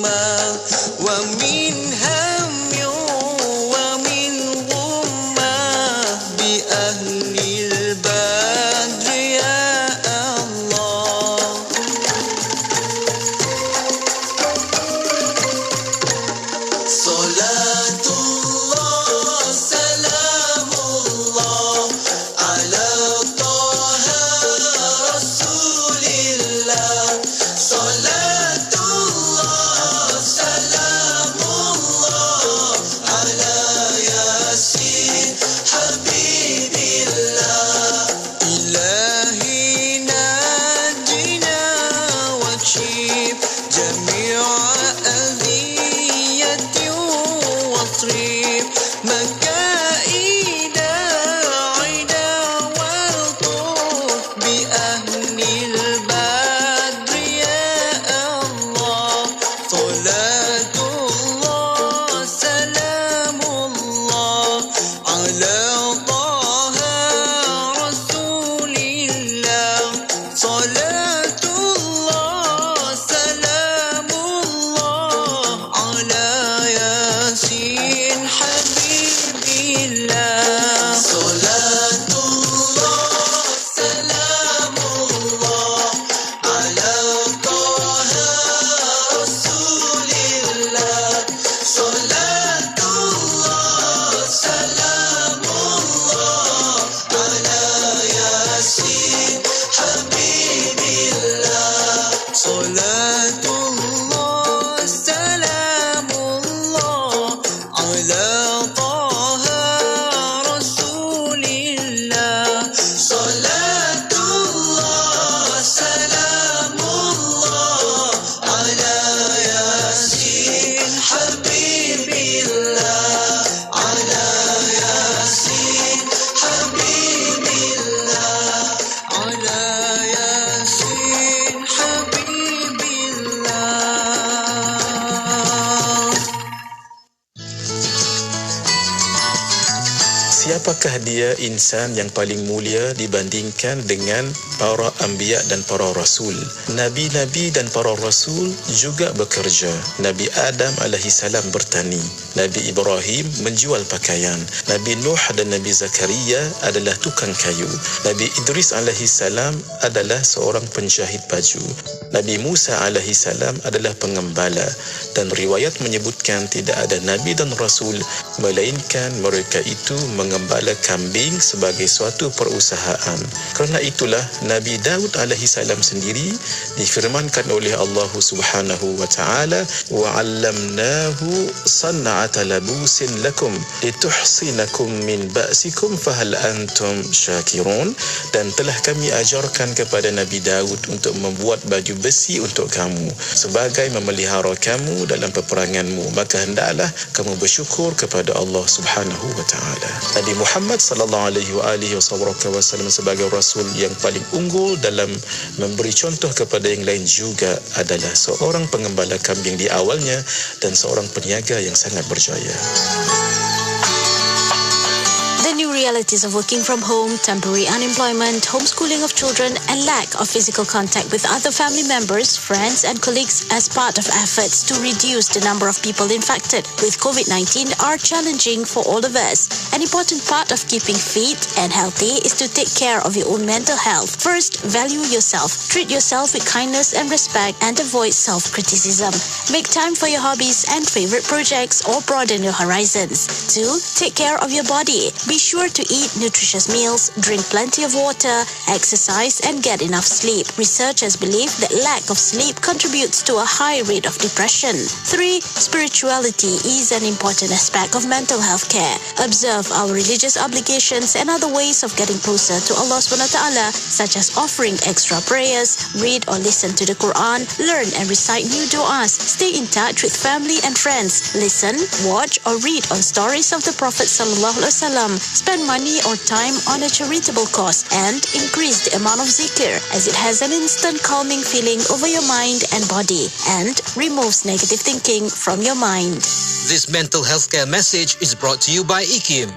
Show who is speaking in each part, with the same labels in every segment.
Speaker 1: ومن هم ومن غمة بأهل البدر يا الله. صلاة الله سلام الله على طه رسول الله. صلاة الله سلام الله على ياسين حبيب الله. إلهي ناجنا واكشف جميع أذية واصرف مكائد عدا والطف بأهل البدر يا الله. صلاة الله سلام الله على طه رسول الله. صلاة الله سلام الله على ياسين حبيب الله. صلاة الله سلام الله على طه رسول الله. صلاة الله سلام الله على ياسين حبيب الله. صلاة الله سلام الله على طه رسول الله. صلاة الله سلام الله على ياسين حبيب الله. على ياسين حبيب الله. على ياسين حبيب الله.
Speaker 2: Siapakah dia insan yang paling mulia dibandingkan dengan para anbiya dan para rasul? Nabi-nabi dan para rasul juga bekerja. Nabi Adam alaihissalam bertani. Nabi Ibrahim menjual pakaian. Nabi Nuh dan Nabi Zakaria adalah tukang kayu. Nabi Idris alaihissalam adalah seorang penjahit baju. Nabi Musa alaihissalam adalah pengembala. Dan riwayat menyebutkan tidak ada nabi dan rasul melainkan mereka itu mengembala kambing sebagai suatu perusahaan. Kerana itulah Nabi Daud alaihissalam sendiri difirmankan oleh Allah Subhanahu wa taala, wa 'allamnahu san'ata labusin lakum lituhsinakum min ba'sikum fahal antum syakirun. Dan telah kami ajarkan kepada Nabi Daud untuk membuat baju besi untuk kamu sebagai memelihara kamu dalam peperanganmu, maka hendaklah kamu bersyukur kepada Allah Subhanahu wa taala. Nabi Muhammad sallallahu alaihi wasallam sebagai rasul yang paling unggul dalam memberi contoh kepada yang lain juga adalah seorang pengembala kambing di awalnya dan seorang peniaga yang sangat berjaya.
Speaker 3: The new realities of working from home, temporary unemployment, homeschooling of children, and lack of physical contact with other family members, friends, and colleagues as part of efforts to reduce the number of people infected with COVID-19 are challenging for all of us. An important part of keeping fit and healthy is to take care of your own mental health. First, value yourself. Treat yourself with kindness and respect and avoid self-criticism. Make time for your hobbies and favorite projects or broaden your horizons. 2. Take care of your body. Be sure to eat nutritious meals, drink plenty of water, exercise, and get enough sleep. Researchers believe that lack of sleep contributes to a high rate of depression. 3. Spirituality is an important aspect of mental health care. Observe our religious obligations and other ways of getting closer to Allah SWT, such as offering extra prayers, read or listen to the Quran, learn and recite new du'as, stay in touch with family and friends, listen, watch or read on stories of the Prophet ﷺ, spend money or time on a charitable cause, and increase the amount of zikr, as it has an instant calming feeling over your mind and body and removes negative thinking from your mind.
Speaker 4: This mental health care message is brought to you by IKIM.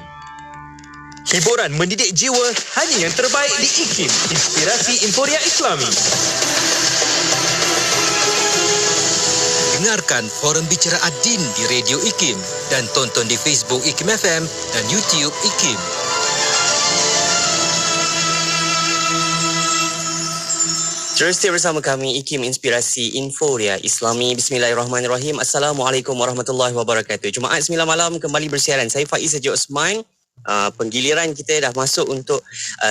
Speaker 5: Hiburan mendidik jiwa hanya yang terbaik di IKIM, Inspirasi Inforia Islami.
Speaker 4: Dengar dengarkan Forum Bicara Ad-Din di Radio IKIM dan tonton di Facebook IKIM FM dan YouTube IKIM.
Speaker 6: Terus bersama kami IKIM Inspirasi Inforia Islami. Bismillahirrahmanirrahim. Assalamualaikum warahmatullahi wabarakatuh. Jumaat 9 malam kembali bersiaran. Saya Faiz Haji Osman. Penggiliran kita dah masuk untuk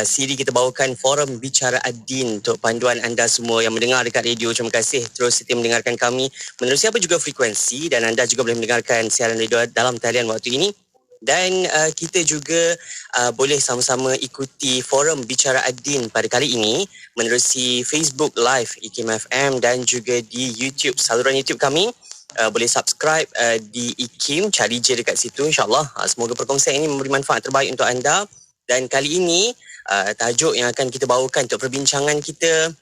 Speaker 6: siri kita bawakan Forum Bicara Ad-Din untuk panduan anda semua yang mendengar dekat radio. Terima kasih terus setia mendengarkan kami menerusi apa juga frekuensi, dan anda juga boleh mendengarkan siaran radio dalam talian waktu ini. Dan kita juga boleh sama-sama ikuti Forum Bicara Ad-Din pada kali ini menerusi Facebook Live IKIM FM dan juga di YouTube, saluran YouTube kami. Boleh subscribe di IKIM, cari je dekat situ, insyaAllah. Semoga perkongsian ini memberi manfaat terbaik untuk anda. Dan kali ini tajuk yang akan kita bawakan untuk perbincangan kita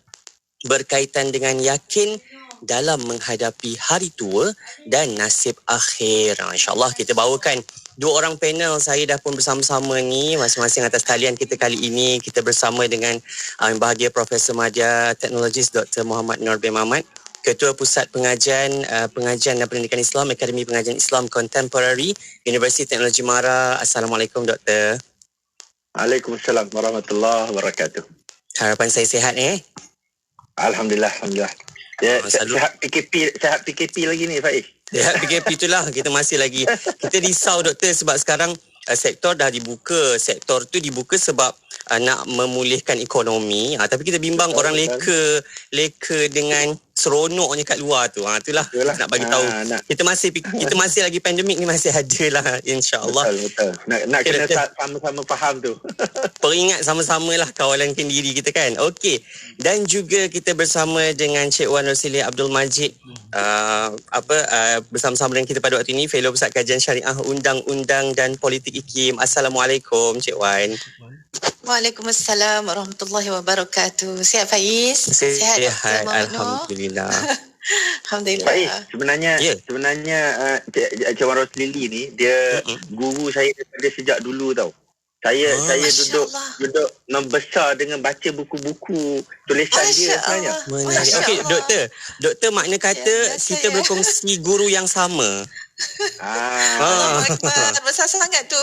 Speaker 6: berkaitan dengan yakin dalam menghadapi hari tua dan nasib akhir. InsyaAllah kita bawakan dua orang panel. Saya dah pun bersama-sama ni masing-masing atas talian kita kali ini. Kita bersama dengan yang bahagia Profesor Madya Teknologis Dr. Muhammad Nur bin Mamat, Ketua Pusat Pengajian dan Pendidikan Islam Akademi Pengajian Islam Contemporary Universiti Teknologi Mara. Assalamualaikum Doktor.
Speaker 7: Waalaikumsalam warahmatullahi wabarakatuh.
Speaker 6: Harapan saya sihat
Speaker 7: Alhamdulillah. Ya,
Speaker 6: Selalu
Speaker 7: sihat PKP lagi ni Faiz.
Speaker 6: sihat PKP itulah, kita masih lagi. Kita risau Doktor sebab sekarang sektor dah dibuka. Sektor tu dibuka sebab nak memulihkan ekonomi. Tapi kita bimbang orang leka dengan seronoknya kat luar tu. Itulah nak bagi tahu. Kita masih lagi pandemik ni, masih ada lah, insya-Allah.
Speaker 7: Betul. Nak kena sama-sama faham tu.
Speaker 6: Peringat sama-sama lah kawalan kendiri kita kan. Okey. Dan juga kita bersama dengan Cik Wan Rosili Abdul Majid, bersama-sama dengan kita pada waktu ini, Fellow Pusat Kajian Syariah Undang-Undang dan Politik IKIM. Assalamualaikum Cik Wan.
Speaker 8: Waalaikumsalam warahmatullahi wabarakatuh. Sihat Faiz?
Speaker 6: Sihat Alhamdulillah.
Speaker 8: Alhamdulillah.
Speaker 7: Faiz, sebenarnya Cik Wan Roslili ni dia guru saya daripada sejak dulu tau. Saya duduk membesar dengan baca buku-buku tulisan dia sebenarnya.
Speaker 6: Menarik. Okey, doktor makna kata kita berkongsi guru yang sama.
Speaker 8: Allah Akbar, besar sangat tu.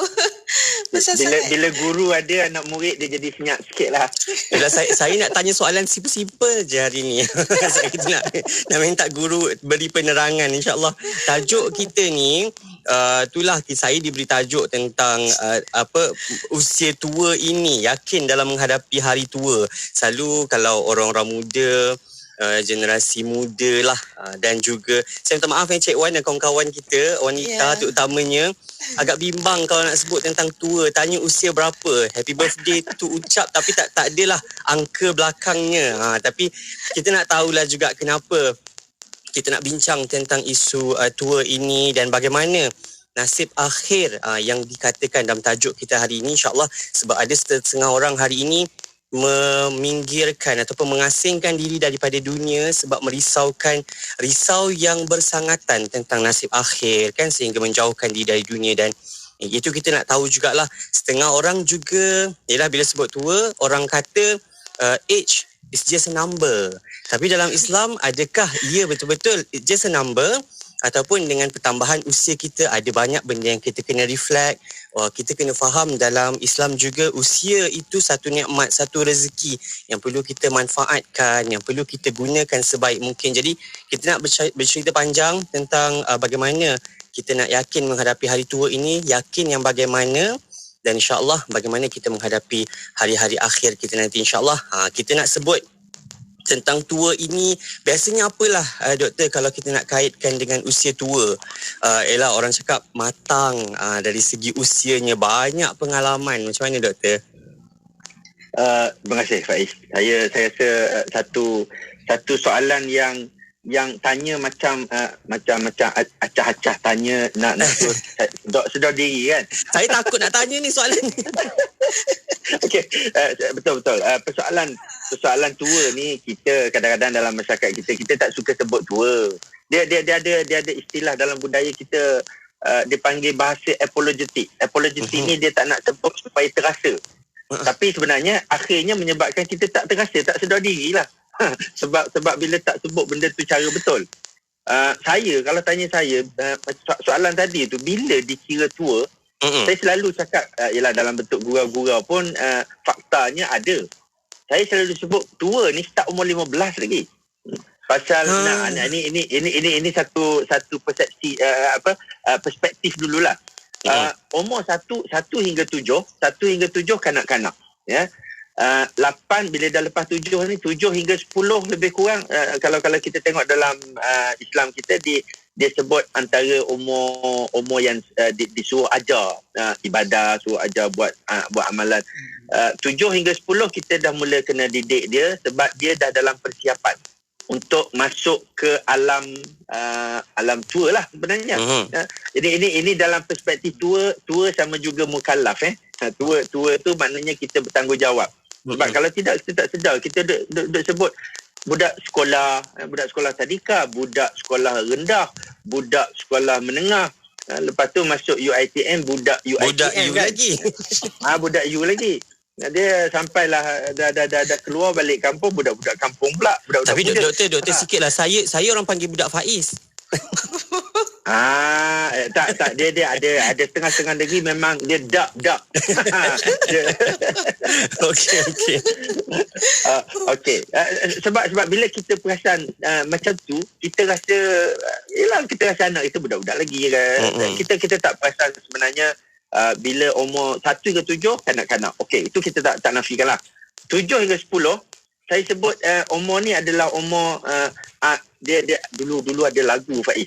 Speaker 7: Bila guru ada anak murid, dia jadi senyap sikit lah.
Speaker 6: Saya nak tanya soalan simple je hari ni. Saya nak minta guru beri penerangan, insyaAllah. Tajuk kita ni, itulah saya diberi tajuk tentang usia tua ini, yakin dalam menghadapi hari tua. Selalu kalau orang-orang muda, generasi muda lah, dan juga saya minta maaf Cik Wan dan kawan-kawan kita wanita terutamanya agak bimbang kalau nak sebut tentang tua, tanya usia berapa, happy birthday tu ucap tapi tak adalah angka belakangnya. Tapi kita nak tahulah juga kenapa kita nak bincang tentang isu tua ini dan bagaimana nasib akhir yang dikatakan dalam tajuk kita hari ini, insyaAllah. Sebab ada setengah orang hari ini meminggirkan ataupun mengasingkan diri daripada dunia sebab risau yang bersangatan tentang nasib akhir kan, sehingga menjauhkan diri dari dunia. Dan itu kita nak tahu jugalah, setengah orang juga bila sebut tua, orang kata age is just a number. Tapi dalam Islam, adakah ia betul-betul just a number? Ataupun dengan pertambahan usia kita, ada banyak benda yang kita kena reflect. Kita kena faham dalam Islam juga, usia itu satu nikmat, satu rezeki yang perlu kita manfaatkan, yang perlu kita gunakan sebaik mungkin. Jadi kita nak bercerita panjang tentang bagaimana kita nak yakin menghadapi hari tua ini, yakin yang bagaimana, dan insyaAllah bagaimana kita menghadapi hari-hari akhir kita nanti, insyaAllah. Kita nak sebut tentang tua ini, biasanya apalah doktor kalau kita nak kaitkan dengan usia tua? Orang cakap matang, dari segi usianya, banyak pengalaman. Macam mana doktor?
Speaker 7: Terima kasih Faiz. Saya rasa satu soalan yang tanya macam acah-acah tanya nak sedar diri kan.
Speaker 6: Saya takut nak tanya ni soalan ni.
Speaker 7: Okey, betul. Persoalan tua ni, kita kadang-kadang dalam masyarakat kita tak suka sebut tua. Dia ada istilah dalam budaya kita, dipanggil bahasa apologetik. Apologetik ni dia tak nak sebut supaya terasa. Tapi sebenarnya akhirnya menyebabkan kita tak terasa, tak sedar diri lah. Sebab bila tak sebut benda tu cara betul. Saya, kalau tanya saya, soalan tadi tu, bila dikira tua, saya selalu cakap, ialah dalam bentuk gurau-gurau pun, faktanya ada. Saya selalu sebut tua ni start umur 15 lagi. Pasal ini satu persepsi perspektif dululah. Umur 1 hingga 7 kanak-kanak, ya. 8 bila dah lepas 7 ni, 7 hingga 10 lebih kurang, kalau kita tengok dalam Islam kita, dia sebut antara umur yang disuruh ajar ibadah, suruh ajar buat amalan. 7 hingga 10 kita dah mula kena didik dia, sebab dia dah dalam persiapan untuk masuk ke alam tua lah sebenarnya. Ini dalam perspektif tua sama juga mukallaf. Tua tu maknanya kita bertanggungjawab. Sebab kalau tidak, kita tak sedar. Kita duduk sebut budak sekolah tadika, budak sekolah rendah, budak sekolah menengah. Lepas tu masuk UiTM, budak UiTM
Speaker 6: budak U
Speaker 7: kan?
Speaker 6: lagi.
Speaker 7: Budak U lagi. Dia sampailah dah keluar balik kampung, budak-budak kampung pula.
Speaker 6: Tapi doktor sikitlah, saya orang panggil budak Faiz.
Speaker 7: Tak, dia ada setengah-setengah negeri memang dia dak. Okey. Sebab bila kita perasan macam tu, kita rasa kita rasa anak kita budak-budak lagi kan. Kita tak perasan sebenarnya bila umur 1 hingga 7 kanak-kanak. Okey, itu kita tak nafikanlah. 7 hingga 10 saya sebut umur ni adalah umur dia dulu ada lagu Faiz.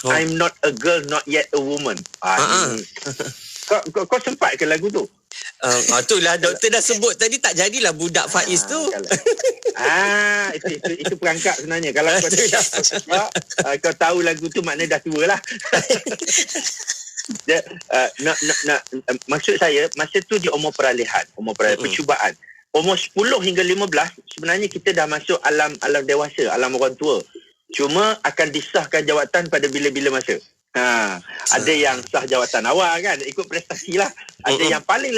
Speaker 7: I'm not a girl, not yet a woman. Kau sempat ke lagu tu?
Speaker 6: Itulah doktor dah sebut tadi, tak jadilah budak Faiz tu.
Speaker 7: Itu perangkap sebenarnya. Kalau kau tak kau tahu lagu tu, maknanya dah tua lah. Maksud saya, masa tu dia umur peralihan, percubaan. Umur 10 hingga 15 sebenarnya kita dah masuk alam dewasa, alam orang tua. Cuma akan disahkan jawatan pada bila-bila masa. Ada yang sah jawatan awal kan, ikut prestasi lah. Ada yang paling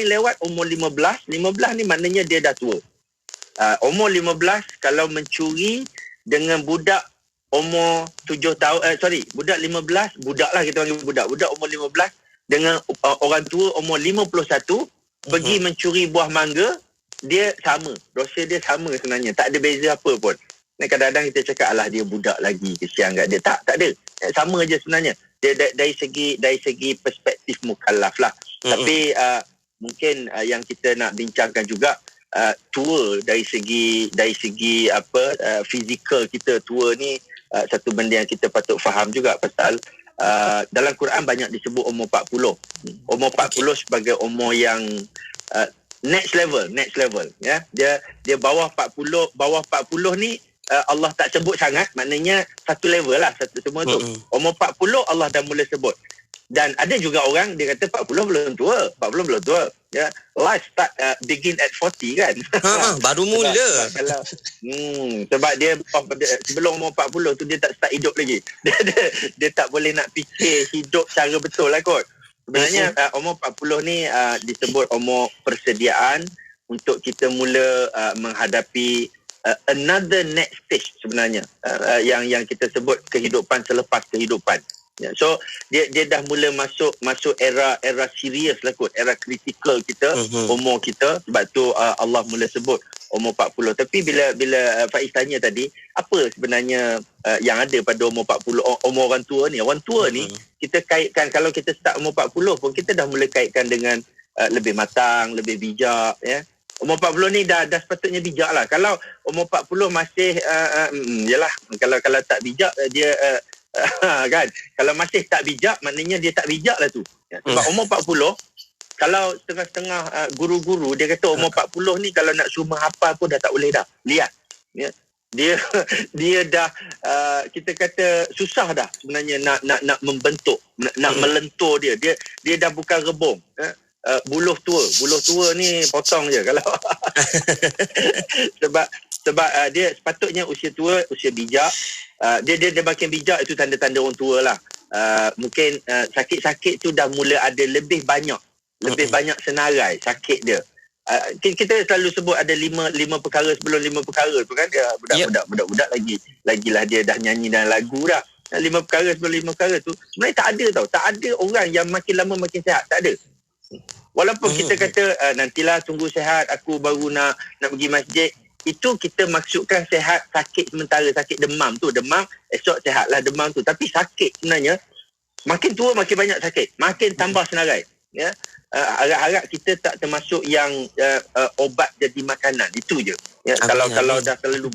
Speaker 7: lewat umur 15 ni maknanya dia dah tua. Umur 15 kalau mencuri dengan budak umur 7 tahun, budak 15, budak lah kita panggil budak umur 15 dengan orang tua umur 51 pergi mencuri buah mangga, dia sama, dosa dia sama sebenarnya, tak ada beza apa pun. Kadang-kadang kita cakap, alah dia budak lagi, kesian kat dia. Tak ada. Sama aja sebenarnya. Dia dari segi perspektif mukallaf lah. Tapi mungkin yang kita nak bincangkan juga, tua dari segi fizikal kita, tua ni satu benda yang kita patut faham juga. Pasal dalam Quran banyak disebut umur 40. Umur 40 sebagai umur yang next level, ya. Dia bawah 40 ni Allah tak sebut sangat, maknanya satu level lah, satu semua tu. Umur 40 Allah dah mula sebut. Dan ada juga orang dia kata 40 belum tua, ya. Life start begin at 40 kan.
Speaker 6: Baru mula.
Speaker 7: Sebab dia sebelum umur 40 tu dia tak start hidup lagi. Dia tak boleh nak fikir hidup cara betul lah kot. Sebenarnya umur 40 ni disebut umur persediaan untuk kita mula menghadapi another next stage sebenarnya, yang kita sebut kehidupan selepas kehidupan. Ya, so dia dah mula masuk era serius lah kot, era kritikal kita, umur kita. Sebab tu Allah mula sebut umur 40. Tapi bila Faiz tanya tadi, apa sebenarnya yang ada pada umur 40, umur orang tua ni? Orang tua ni kita kaitkan, kalau kita start umur 40 pun kita dah mula kaitkan dengan lebih matang, lebih bijak, ya. Umur 40 ni dah sepatutnya bijak lah. Kalau umur 40 masih yalah, kalau tak bijak dia kan, kalau masih tak bijak maknanya dia tak bijak lah tu. Sebab umur 40, kalau setengah-setengah guru-guru dia kata umur 40 ni kalau nak suruh menghafal pun dah tak boleh dah. Lihat, ya. Dia dah kita kata susah dah sebenarnya nak membentuk, nak melentur dia dah bukan rebung, ya. Buluh tua ni potong je kalau sebab dia sepatutnya usia tua, usia bijak. Dia makin bijak, itu tanda-tanda orang tua lah. Mungkin sakit-sakit tu dah mula ada lebih banyak senarai sakit dia. kita selalu sebut ada lima perkara sebelum 5 perkara tu kan. Budak-budak lagilah dia dah nyanyi dalam lagu dah. 5 perkara sebelum 5 perkara tu sebenarnya tak ada tau. Tak ada orang yang makin lama makin sihat. Tak ada. Walaupun kita kata nantilah tunggu sihat aku baru nak pergi masjid. Itu kita maksudkan sihat sakit sementara, sakit demam tu. Demam esok sihatlah demam tu. Tapi sakit sebenarnya makin tua makin banyak sakit. Makin tambah senarai. Ya. Harap-harap kita tak termasuk yang obat jadi makanan. Itu je. Ya. Kalau dah terlalu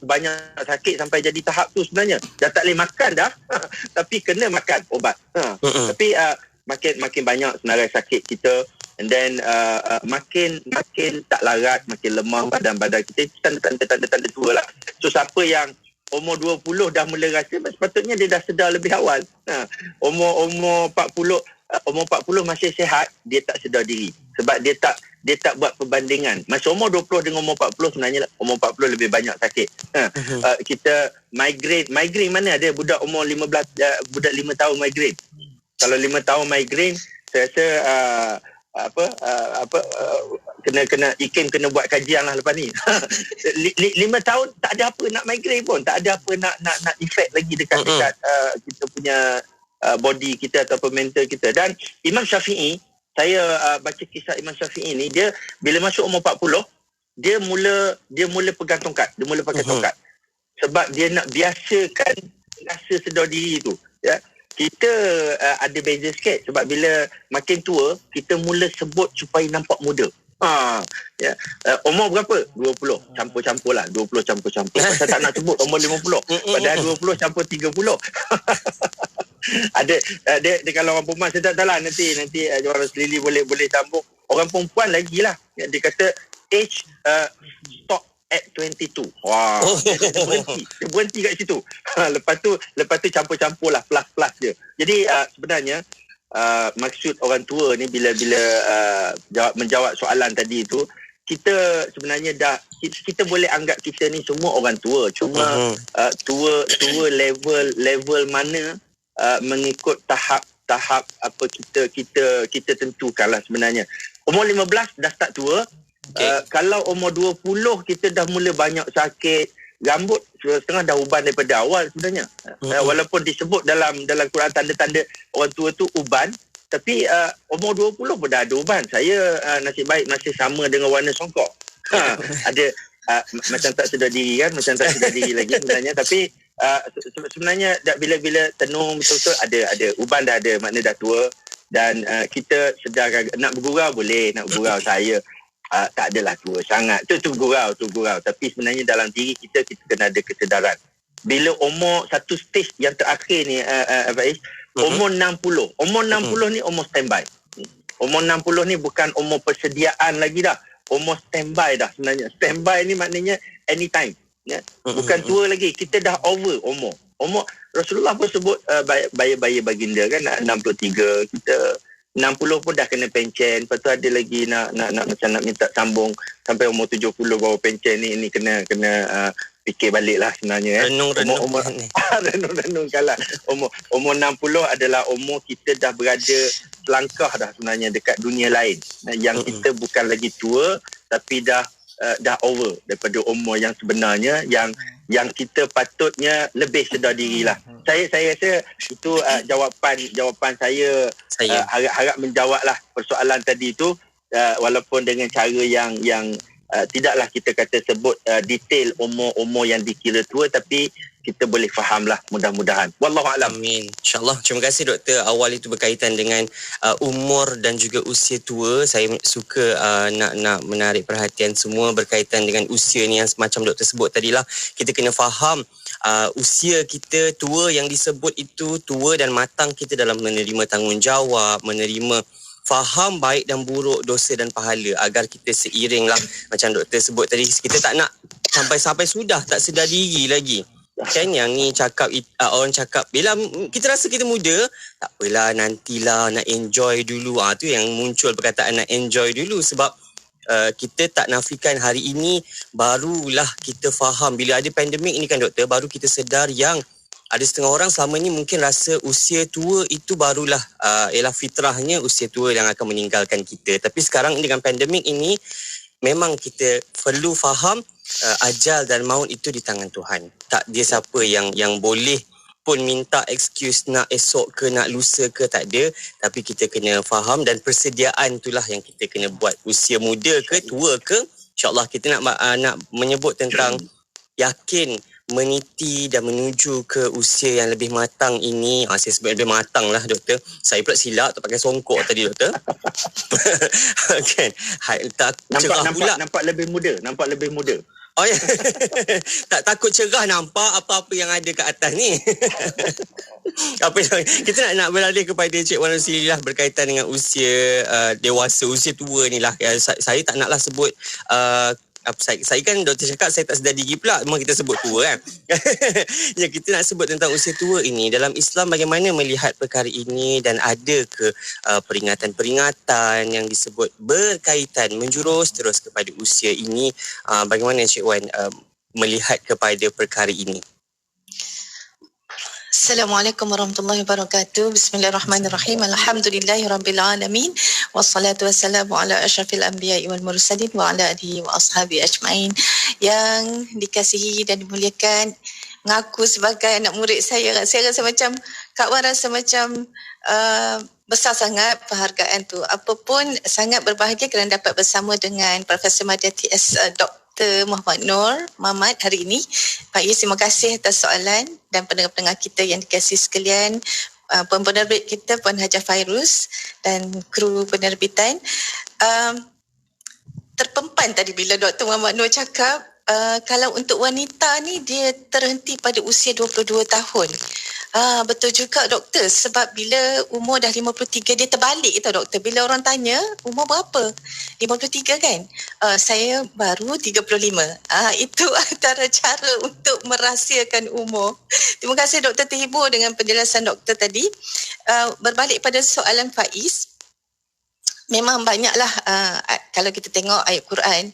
Speaker 7: banyak sakit sampai jadi tahap tu sebenarnya dah tak boleh makan dah tapi kena makan obat tapi makin banyak senarai sakit kita, and then makin tak larat, makin lemah badan kita. Tanda-tanda tua lah. So siapa yang umur 20 dah mula rasa, sepatutnya dia dah sedar lebih awal. Umur 40 masih sihat, dia tak sedar diri sebab dia tak buat perbandingan. Masa umur 20 dengan umur 40 sebenarnya umur 40 lebih banyak sakit. Kita migraine mana ada budak umur 15 budak 5 tahun migraine. Kalau 5 tahun migraine saya rasa kena IKIM kena buat kajian lah lepas ni. 5 tahun tak ada apa nak migraine pun, tak ada apa nak efek lagi dekat kita punya body kita ataupun mental kita. Dan Imam Syafi'i, saya baca kisah Imam Syafi'i ni, dia bila masuk umur 40 dia mula pegang tongkat, dia mula pakai tongkat sebab dia nak biasakan rasa sedar diri tu. Ya, kita ada beza sikit sebab bila makin tua kita mula sebut supaya nampak muda. Ya. Umur berapa? 20. Campur-campur lah. 20 campur-campur. Pasal tak nak sebut umur 50. Padahal 20 campur 30. Ada dia kalau orang perempuan saya tak tahu lah, nanti orang Selili boleh sambung. Orang perempuan lagi lah. Dia kata age stop at 22. Wah. Dia berhenti kat situ. Lepas tu campur-campur lah, plus dia. Jadi sebenarnya maksud orang tua ni bila menjawab soalan tadi tu, kita sebenarnya kita boleh anggap kita ni semua orang tua. Cuma tua level mana mengikut tahap apa kita tentukanlah sebenarnya. Umur 15 dah start tua. Kalau umur 20 kita dah mula banyak sakit, rambut setengah dah uban daripada awal sebenarnya. Walaupun disebut dalam Quran tanda-tanda orang tua tu uban, tapi umur 20 pun dah ada uban. Saya nasib baik masih sama dengan warna songkok. Ada macam tak sedar diri kan, macam tak sedar diri lagi sebenarnya. Tapi sebenarnya bila tenung betul-betul ada uban dah ada, makna dah tua. Dan kita sedar nak bergurau boleh, nak bergurau saya tak adalah tua sangat. Tu gurau. Tapi sebenarnya dalam diri kita kena ada kesedaran. Bila umur satu stage yang terakhir ni Faiz, umur 60. Umur 60 ni umur standby. Umur 60 ni bukan umur persediaan lagi dah. Umur standby dah sebenarnya. Standby ni maknanya anytime. Ya? Bukan tua lagi. Kita dah over umur. Rasulullah pun sebut bayi baginda kan 63. Kita 60 pun dah kena pencen. Lepas tu ada lagi nak macam nak minta sambung sampai umur 70 baru pencen ni kena fikir balik lah sebenarnya. Renung kalah. Umur 60 adalah umur kita dah berada selangkah dah sebenarnya dekat dunia lain. Yang kita bukan lagi tua tapi dah over daripada umur yang sebenarnya yang kita patutnya lebih sedar diri lah. Saya rasa itu jawapan saya. Harap menjawab lah persoalan tadi tu, walaupun dengan cara yang tidaklah kita kata sebut detail umur yang dikira tua, tapi kita boleh faham lah mudah-mudahan. Wallahualam.
Speaker 6: Amin. InsyaAllah. Terima kasih doktor. Awal itu berkaitan dengan umur dan juga usia tua. Saya suka nak menarik perhatian semua berkaitan dengan usia ni yang semacam doktor sebut tadilah. Kita kena faham usia kita tua yang disebut itu tua dan matang kita dalam menerima tanggungjawab, menerima faham baik dan buruk, dosa dan pahala, agar kita seiring lah macam doktor sebut tadi. Kita tak nak sampai sudah tak sedar diri lagi. Kan yang ni orang cakap bila kita rasa kita muda, tak apalah nantilah, nak enjoy dulu. Tu yang muncul perkataan nak enjoy dulu sebab kita tak nafikan hari ini barulah kita faham bila ada pandemik ni kan doktor, baru kita sedar yang ada setengah orang selama ni mungkin rasa usia tua itu barulah ialah fitrahnya usia tua yang akan meninggalkan kita. Tapi sekarang dengan pandemik ini memang kita perlu faham ajal dan maut itu di tangan Tuhan. Tak dia siapa yang boleh pun minta excuse nak esok ke nak lusa ke, tak ada. Tapi kita kena faham dan persediaan itulah yang kita kena buat. Usia muda ke tua ke, InsyaAllah kita nak menyebut tentang yakin meniti dan menuju ke usia yang lebih matang ini. Saya sebut lebih matang lah doktor. Saya pula silap tak pakai songkok tadi doktor. Kan?
Speaker 7: Nampak lebih muda.
Speaker 6: Oh ya. Tak takut cerah nampak apa-apa yang ada kat atas ni. Kita nak beralih kepada Cik Wan Roslilah berkaitan dengan usia dewasa, usia tua ni lah. Saya tak naklah sebut saya kan doktor cakap saya tak sedar diri pula, memang kita sebut tua kan. Ya, kita nak sebut tentang usia tua ini. Dalam Islam bagaimana melihat perkara ini, dan ada ke peringatan-peringatan yang disebut berkaitan menjurus terus kepada usia ini? Bagaimana Cik Wan melihat kepada perkara ini?
Speaker 8: Assalamualaikum warahmatullahi wabarakatuh. Bismillahirrahmanirrahim. Alhamdulillahirabbil alamin. Wassalatu wassalamu ala asyrafil anbiya'i wal mursalin wa ala alihi wa ashabi ajmain. Yang dikasihi dan dimuliakan, ngaku sebagai anak murid saya rasa macam Kak Wan rasa macam besar sangat penghargaan tu. Apapun sangat berbahagia kerana dapat bersama dengan Profesor Madya TS Dr. Muhammad Nur Mamat hari ini. Pak Yus, terima kasih atas soalan, dan pendengar-pendengar kita yang dikasihi sekalian, penerbit kita Puan Hajah Fairuz dan kru penerbitan. Terpempan tadi bila Dr. Muhammad Nur cakap kalau untuk wanita ni dia terhenti pada usia 22 tahun. Betul juga doktor, sebab bila umur dah 53 dia terbalik tau doktor. Bila orang tanya umur berapa, 53 kan, saya baru 35. Itu antara cara untuk merahsiakan umur. Terima kasih doktor, terhibur dengan penjelasan doktor tadi. Berbalik pada soalan Faiz, memang banyaklah kalau kita tengok ayat Quran,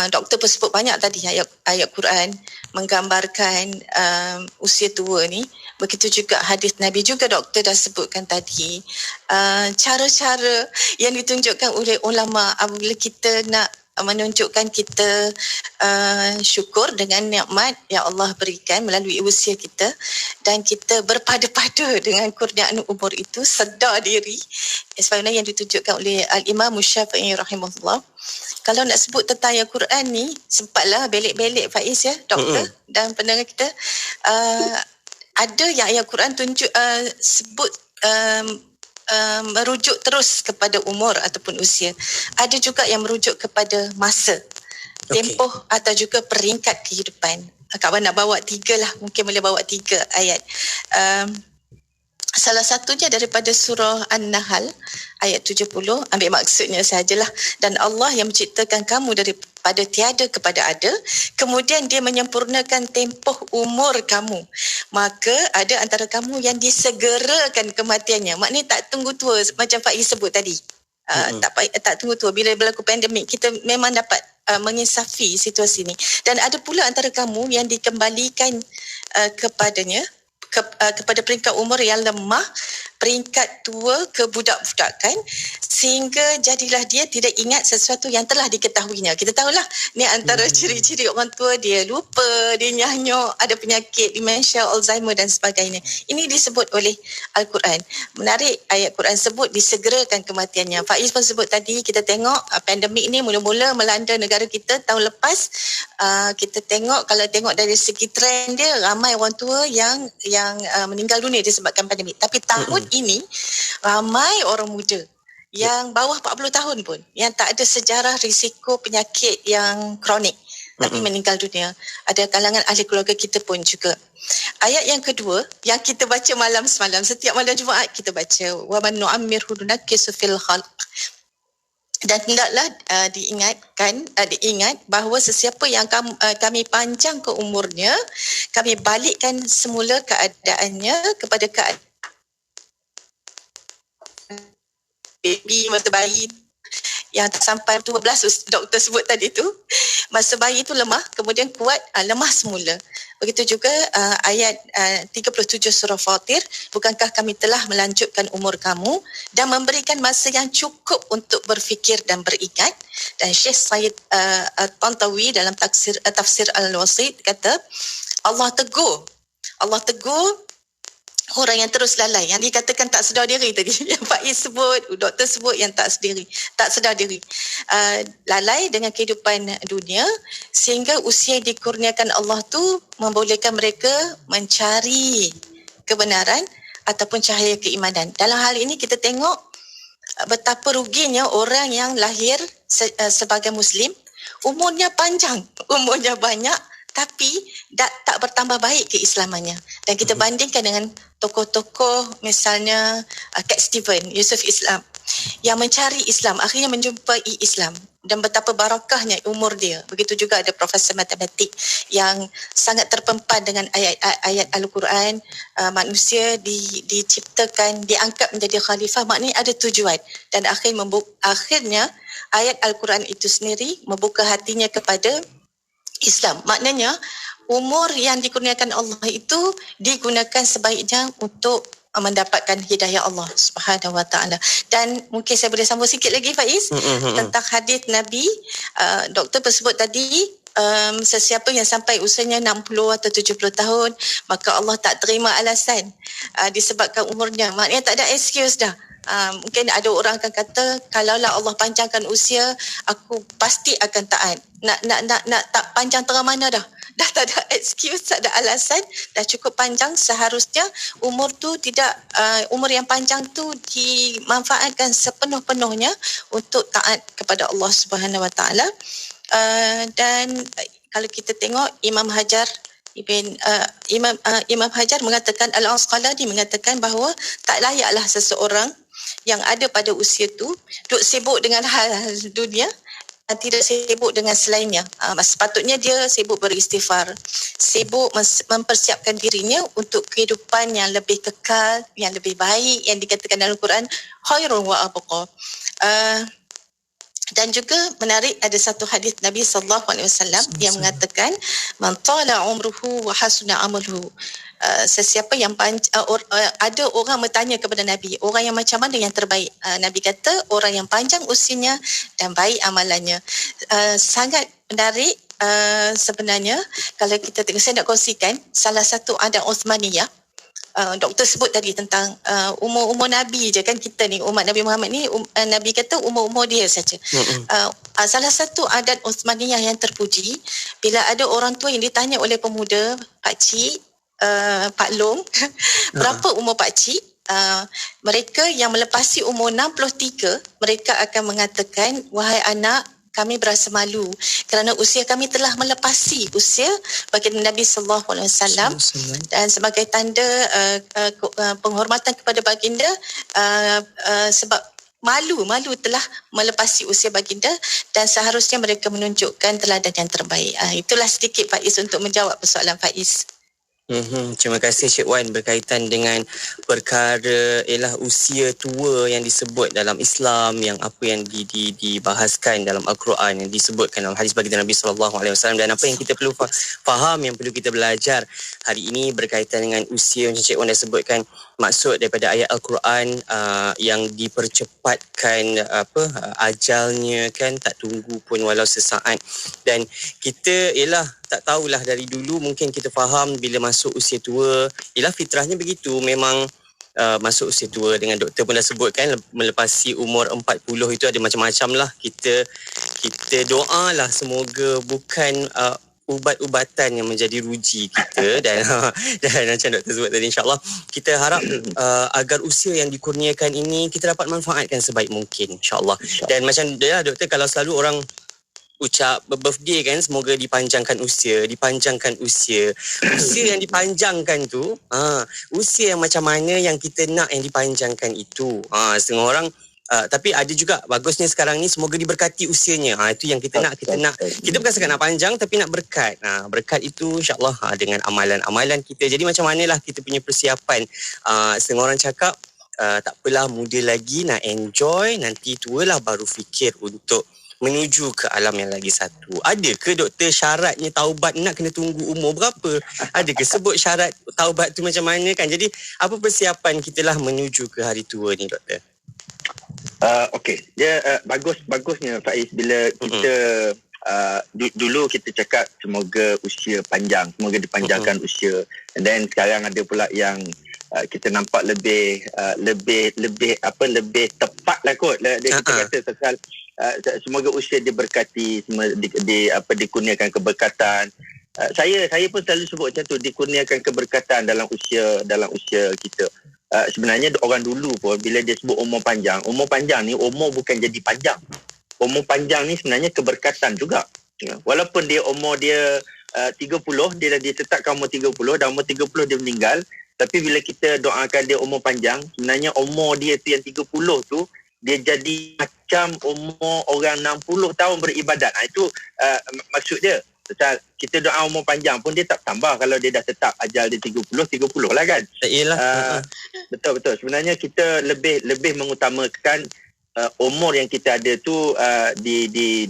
Speaker 8: doktor pun sebut banyak tadi ayat Quran menggambarkan usia tua ni. Begitu juga hadis Nabi juga doktor dah sebutkan tadi. Cara-cara yang ditunjukkan oleh ulama apabila kita nak menunjukkan kita syukur dengan nikmat yang Allah berikan melalui usia kita, dan kita berpada-pada dengan kurniaan umur itu, sedar diri sebagaimana yang ditunjukkan oleh Al-Imam Syafi'i rahimahullah. Kalau nak sebut tentang ayat Quran ni, sempatlah belik-belik Faiz ya doktor dan pendengar kita, ada yang ayat Quran sebut merujuk terus kepada umur ataupun usia. Ada juga yang merujuk kepada masa, tempoh atau juga peringkat kehidupan. Kak Wan nak bawa 3 lah, mungkin boleh bawa 3 ayat. Salah satunya daripada surah An-Nahl ayat 70, ambil maksudnya sahajalah. Dan Allah yang menciptakan kamu daripada tiada kepada ada, kemudian dia menyempurnakan tempoh umur kamu. Maka ada antara kamu yang disegerakan kematiannya. Maknanya tak tunggu tua macam Faiz sebut tadi. Tak tunggu tua. Bila berlaku pandemik, kita memang dapat menginsafi situasi ini. Dan ada pula antara kamu yang dikembalikan kepadanya, kepada peringkat umur yang lemah, peringkat tua kebudak-budakan, sehingga jadilah dia tidak ingat sesuatu yang telah diketahuinya. Kita tahulah ni antara ciri-ciri orang tua, dia lupa, dia nyanyuk, ada penyakit demensia, Alzheimer dan sebagainya. Ini disebut oleh Al-Quran. Menarik, ayat Quran sebut disegerakan kematiannya. Faiz pun sebut tadi, kita tengok pandemik ni mula-mula melanda negara kita tahun lepas. Kita tengok, kalau tengok dari segi trend dia, ramai orang tua yang meninggal dunia disebabkan pandemik. Tapi tahun ini ramai orang muda yang bawah 40 tahun pun yang tak ada sejarah risiko penyakit yang kronik tapi meninggal dunia. Ada kalangan ahli keluarga kita pun juga. Ayat yang kedua yang kita baca malam semalam, setiap malam Jumaat kita baca, wa man nu'ammirhu nunakkisu fil khalq. Dan hendaklah diingat bahawa sesiapa yang kami panjang ke umurnya, kami balikkan semula keadaannya kepada keadaan baby, masa bayi yang sampai 12 doktor sebut tadi tu, masa bayi itu lemah, kemudian kuat, lemah semula. Begitu juga ayat 37 surah Fatir, bukankah kami telah melanjutkan umur kamu dan memberikan masa yang cukup untuk berfikir dan beringat. Dan Syekh Said Tantawi dalam tafsir Al-Wasit kata, Allah tegur orang yang terus lalai, yang dikatakan tak sedar diri tadi, yang Faiz sebut, doktor sebut, yang tak sedar diri, lalai dengan kehidupan dunia, sehingga usia yang dikurniakan Allah tu membolehkan mereka mencari kebenaran ataupun cahaya keimanan. Dalam hal ini kita tengok betapa ruginya orang yang lahir sebagai Muslim, umurnya panjang, umurnya banyak, tapi tak bertambah baik keislamannya. Dan kita bandingkan dengan tokoh-tokoh misalnya Cat Steven, Yusuf Islam, yang mencari Islam, akhirnya menjumpai Islam dan betapa barakahnya umur dia. Begitu juga ada profesor matematik yang sangat terpempan dengan ayat-ayat Al-Quran. Manusia diciptakan, diangkat menjadi khalifah, maknanya ada tujuan. Dan akhirnya ayat Al-Quran itu sendiri membuka hatinya kepada Islam. Maknanya umur yang dikurniakan Allah itu digunakan sebaiknya untuk mendapatkan hidayah Allah Subhanahu Wa Taala. Dan mungkin saya boleh sambung sikit lagi Faiz tentang hadis Nabi. Doktor tersebut tadi, sesiapa yang sampai usianya 60 atau 70 tahun, maka Allah tak terima alasan disebabkan umurnya. Maknanya tak ada excuse dah. Mungkin ada orang akan kata, kalaulah Allah panjangkan usia, aku pasti akan taat. Nak tak panjang terang mana dah tak ada excuse, tak ada alasan, dah cukup panjang. Seharusnya umur tu tidak, umur yang panjang tu dimanfaatkan sepenuh-penuhnya untuk taat kepada Allah Subhanahu Wa Taala. Dan kalau kita tengok Imam Hajar mengatakan, Al-Asqalani mengatakan bahawa tak layaklah seseorang yang ada pada usia tu duk sibuk dengan hal dunia, tidak sibuk dengan selainnya. Sepatutnya dia sibuk beristighfar, sibuk mempersiapkan dirinya untuk kehidupan yang lebih kekal, yang lebih baik, yang dikatakan dalam Al-Quran, khairun wa abqa. Dan juga menarik, ada satu hadis Nabi SAW yang mengatakan, man tala umruhu wa hasuna amaluhu. Sesiapa yang ada orang bertanya kepada Nabi, orang yang macam mana yang terbaik? Nabi kata, orang yang panjang usianya dan baik amalannya. Sangat menarik sebenarnya. Kalau kita tengok, saya nak kongsikan salah satu adat Uthmaniyah. Doktor sebut tadi tentang umur-umur Nabi je kan, kita ni umat Nabi Muhammad ni, Nabi kata umur-umur dia saja. Salah satu adat Uthmaniyah yang terpuji, bila ada orang tua yang ditanya oleh pemuda, pakcik, Pak Long, berapa umur pakcik? Mereka yang melepasi umur 63, mereka akan mengatakan, wahai anak, kami berasa malu kerana usia kami telah melepasi usia baginda Nabi sallallahu alaihi wasallam, dan sebagai tanda penghormatan kepada baginda, sebab malu telah melepasi usia baginda, dan seharusnya mereka menunjukkan teladan yang terbaik. Itulah sedikit Faiz untuk menjawab persoalan Faiz.
Speaker 6: Terima kasih Cik Wan, berkaitan dengan perkara usia tua yang disebut dalam Islam, yang apa yang dibahaskan dalam Al-Quran, yang disebutkan dalam hadis baginda Nabi SAW, dan apa yang kita perlu faham, yang perlu kita belajar hari ini berkaitan dengan usia macam Cik Wan dah sebutkan. Maksud daripada ayat Al-Quran yang dipercepatkan ajalnya kan, tak tunggu pun walau sesaat. Dan kita tak tahulah, dari dulu mungkin kita faham bila masuk usia tua, fitrahnya begitu, memang masuk usia tua. Dengan doktor pun dah sebutkan, melepasi umur 40 itu ada macam-macam lah. Kita doalah semoga bukan ubat-ubatan yang menjadi ruji kita, dan macam doktor sebut tadi, insyaAllah kita harap agar usia yang dikurniakan ini kita dapat manfaatkan sebaik mungkin, insyaAllah. Dan macam doktor, kalau selalu orang ucap birthday kan, semoga dipanjangkan usia yang dipanjangkan tu, usia yang macam mana yang kita nak yang dipanjangkan itu. Setengah orang tapi ada juga bagusnya sekarang ni, semoga diberkati usianya. Itu yang kita nak. Kita bukan sekadar nak panjang, tapi nak berkat. Berkat itu insyaAllah dengan amalan-amalan kita. Jadi macam manalah kita punya persiapan. Setengah orang cakap tak apalah, muda lagi, nak enjoy, nanti tualah baru fikir untuk menuju ke alam yang lagi satu. Ada ke doktor syaratnya taubat nak kena tunggu umur berapa? Ada ke sebut syarat taubat tu macam mana kan? Jadi apa persiapan kita lah menuju ke hari tua ni doktor?
Speaker 7: Okey, dia bagusnya Faiz bila kita dulu kita cakap semoga usia panjang, semoga dipanjangkan usia, and then sekarang ada pula yang kita nampak lebih tepat lah kot kita kata pasal semoga usia diberkati, dikurniakan keberkatan. Saya pun selalu sebut macam tu, dikurniakan keberkatan dalam usia kita. Sebenarnya orang dulu pun bila dia sebut umur panjang ni umur bukan jadi panjang. Umur panjang ni sebenarnya keberkatan juga. Walaupun dia umur dia 30, dia ditetapkan umur 30 dan umur 30 dia meninggal, tapi bila kita doakan dia umur panjang, sebenarnya umur dia tu yang 30 tu dia jadi macam umur orang 60 tahun beribadat. Itu maksud dia. Kita doa umur panjang pun dia tak tambah kalau dia dah tetap ajal dia 30 lah kan.
Speaker 6: Yalah.
Speaker 7: Betul. Sebenarnya kita lebih mengutamakan umur yang kita ada tu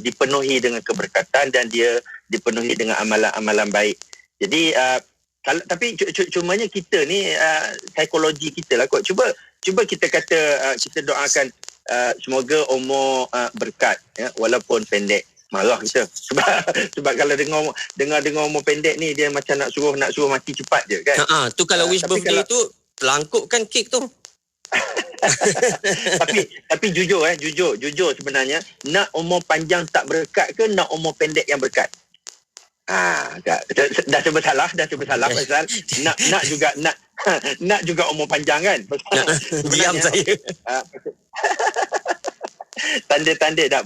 Speaker 7: dipenuhi dengan keberkatan dan dia dipenuhi dengan amalan-amalan baik. Jadi tapi cumanya kita ni psikologi kita lah kot. Cuba kita kata kita doakan semoga umur berkat ya, walaupun pendek. Marah kita sebab kalau dengar umur pendek ni dia macam nak suruh mati cepat je kan.
Speaker 6: Tu kalau wish birthday tu langkupkan kek tu.
Speaker 7: tapi jujur sebenarnya nak umur panjang tak berkat ke nak umur pendek yang berkat? Dah serba salah pasal nak juga umur panjang kan.
Speaker 6: Diam saya.
Speaker 7: Tanda-tanda dah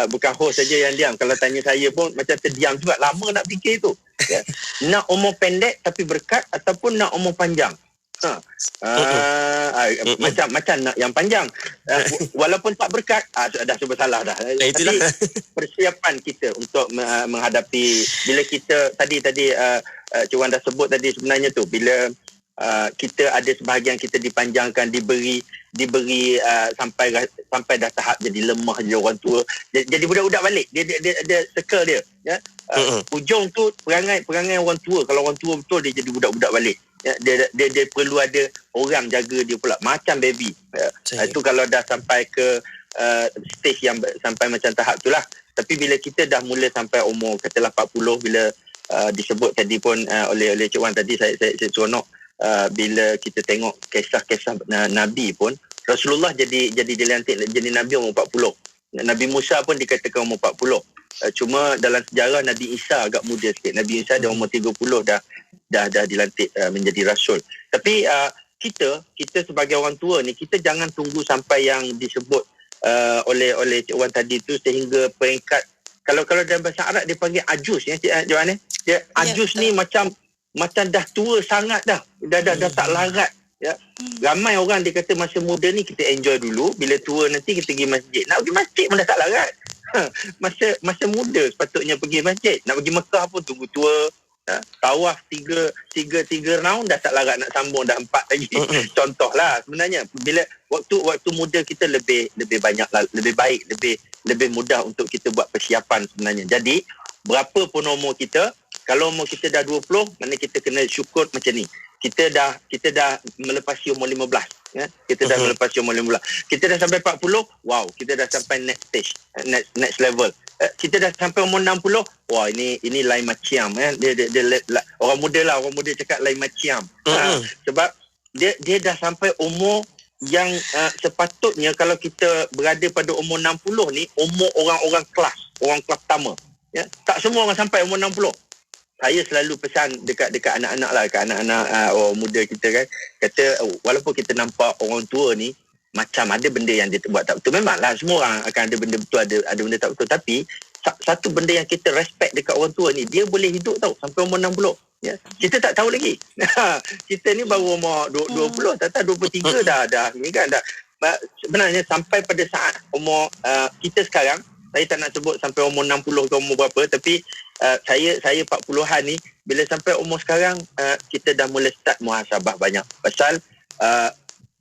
Speaker 7: bukan host saja yang diam. Kalau tanya saya pun macam terdiam juga, lama nak fikir tu. Ya. Nak umur pendek tapi berkat ataupun nak umur panjang. Macam nak yang panjang. Walaupun tak berkat, dah cuba salah dah. Jadi persiapan kita untuk menghadapi bila kita tadi Cik Wan dah sebut tadi sebenarnya tu bila kita ada sebahagian kita dipanjangkan, diberi sampai dah tahap jadi lemah je orang tua, jadi budak-budak balik dia circle dia ya. Ujung tu perangai orang tua, kalau orang tua betul dia jadi budak-budak balik ya. Dia perlu ada orang jaga dia pula macam baby ya. Itu kalau dah sampai ke stage yang sampai macam tahap tu lah. Tapi bila kita dah mula sampai umur katalah 40, bila disebut tadi pun oleh Cik Wan tadi, saya seronok bila kita tengok kisah-kisah Nabi pun, Rasulullah jadi dilantik jadi Nabi umur 40. Nabi Musa pun dikatakan umur 40. Cuma dalam sejarah Nabi Isa agak muda sikit. Nabi Isa dia umur 30 dah dilantik menjadi Rasul. Tapi kita sebagai orang tua ni, kita jangan tunggu sampai yang disebut oleh Cik Wan tadi tu sehingga peringkat, kalau dalam bahasa Arab dia panggil ajus ya Cik Johan ni. Dia ajus ni macam dah tua sangat dah tak larat ya. Ramai orang dia kata masa muda ni kita enjoy dulu, bila tua nanti kita pergi masjid. Nak pergi masjid pun dah tak larat. Masa muda sepatutnya pergi masjid. Nak pergi Mekah pun tunggu tua. Tawaf tiga round dah tak larat, nak sambung dah 4 lagi. Contohlah sebenarnya bila waktu muda kita lebih banyak, lebih baik, lebih mudah untuk kita buat persiapan sebenarnya. Jadi berapa pun umur kita, kalau umur kita dah 20, mana kita kena syukur macam ni. Kita dah melepasi umur 15 ya. Kita dah melepasi umur 15. Kita dah sampai 40, wow, kita dah sampai next stage, next level. Kita dah sampai umur 60, wah ini lain macam ya. Dia orang muda cakap lain macam. Sebab dia dah sampai umur yang sepatutnya kalau kita berada pada umur 60 ni, umur orang kelas pertama ya. Tak semua orang sampai umur 60. Saya selalu pesan dekat anak-anak lah, dekat anak-anak orang muda kita kan, kata walaupun kita nampak orang tua ni macam ada benda yang dia buat tak betul, memanglah semua orang akan ada benda betul, ada benda tak betul, tapi satu benda yang kita respect dekat orang tua ni, dia boleh hidup tau sampai umur 60 ya. Kita tak tahu lagi. Kita ni baru umur 20, tak tahu 23 dah ni kan dah. Sebenarnya sampai pada saat umur kita sekarang, saya tak nak sebut sampai umur 60 ke umur berapa, tapi saya 40-an ni, bila sampai umur sekarang kita dah mula start muhasabah banyak. Pasal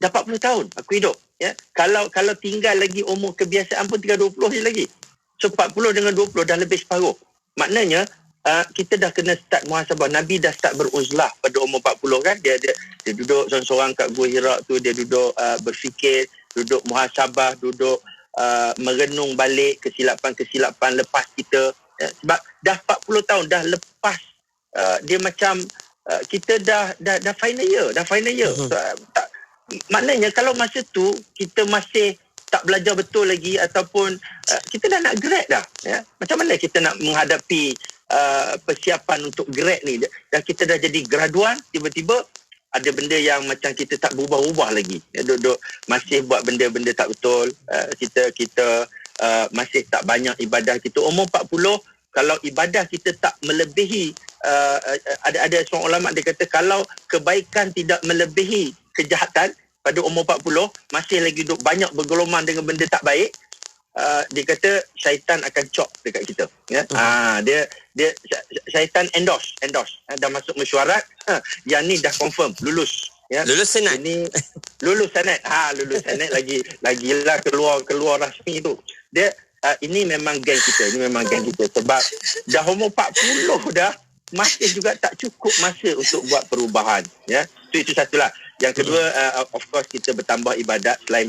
Speaker 7: dah 40 tahun aku hidup. Ya. Kalau tinggal lagi umur kebiasaan pun tinggal 20 je lagi. So 40 dengan 20 dah lebih separuh. Maknanya kita dah kena start muhasabah. Nabi dah start beruzlah pada umur 40 kan. Dia duduk seorang-seorang kat Gua Hira tu, dia duduk berfikir, duduk muhasabah, duduk merenung balik kesilapan-kesilapan lepas kita. Ya, sebab dah 40 tahun dah lepas dia macam kita dah final year. Maknanya kalau masa tu kita masih tak belajar betul lagi ataupun kita dah nak grad dah. Ya? Macam mana kita nak menghadapi persiapan untuk grad ni? Dah kita dah jadi graduan, tiba-tiba ada benda yang macam kita tak berubah-ubah lagi. Ya, duduk masih buat benda-benda tak betul. Kita masih tak banyak ibadah kita. Umur 40, kalau ibadah kita tak melebihi, ada seorang ulama dia kata kalau kebaikan tidak melebihi kejahatan pada umur 40, masih lagi duduk banyak bergelumang dengan benda tak baik, dia kata syaitan akan cop dekat kita. Ya? Dia syaitan endorse. Dah masuk mesyuarat, yang ni dah confirm lulus. Ya?
Speaker 6: Lulus senat.
Speaker 7: Ini lulus senat. Lulus senat lagilah keluar rasmi tu. Dia ini memang geng kita. Sebab dah umur 40 dah, masih juga tak cukup masa untuk buat perubahan. Ya, itu satulah. Yang kedua, of course kita bertambah ibadat selain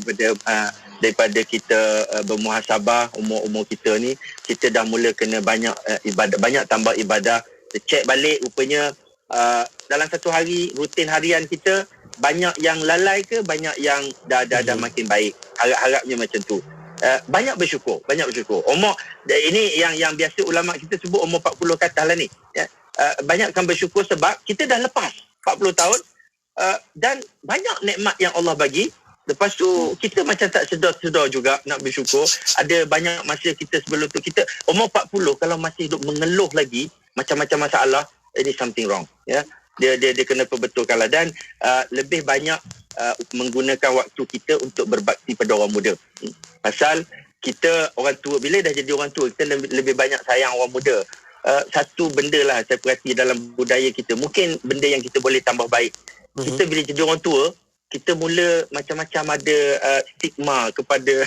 Speaker 7: daripada kita bermuhasabah umur kita ni, kita dah mula kena banyak ibadat, banyak tambah ibadah. Check balik rupanya dalam satu hari rutin harian kita banyak yang lalai ke banyak yang dah makin baik. Harap-harapnya macam tu. Banyak bersyukur. Umur ini yang biasa ulama kita sebut umur 40 ke atas lah ni. Ya. Banyakkan bersyukur sebab kita dah lepas 40 tahun dan banyak nikmat yang Allah bagi. Lepas tu kita macam tak sedar juga nak bersyukur. Ada banyak masa kita sebelum tu, kita umur 40 kalau masih hidup mengeluh lagi macam-macam masalah, ini something wrong. Ya. Dia kena perbetulkan lah. Dan lebih banyak menggunakan waktu kita untuk berbakti pada orang muda. Pasal kita orang tua, bila dah jadi orang tua, kita lebih banyak sayang orang muda. Satu benda lah saya perhati dalam budaya kita, mungkin benda yang kita boleh tambah baik. Kita bila jadi orang tua, kita mula macam-macam ada stigma kepada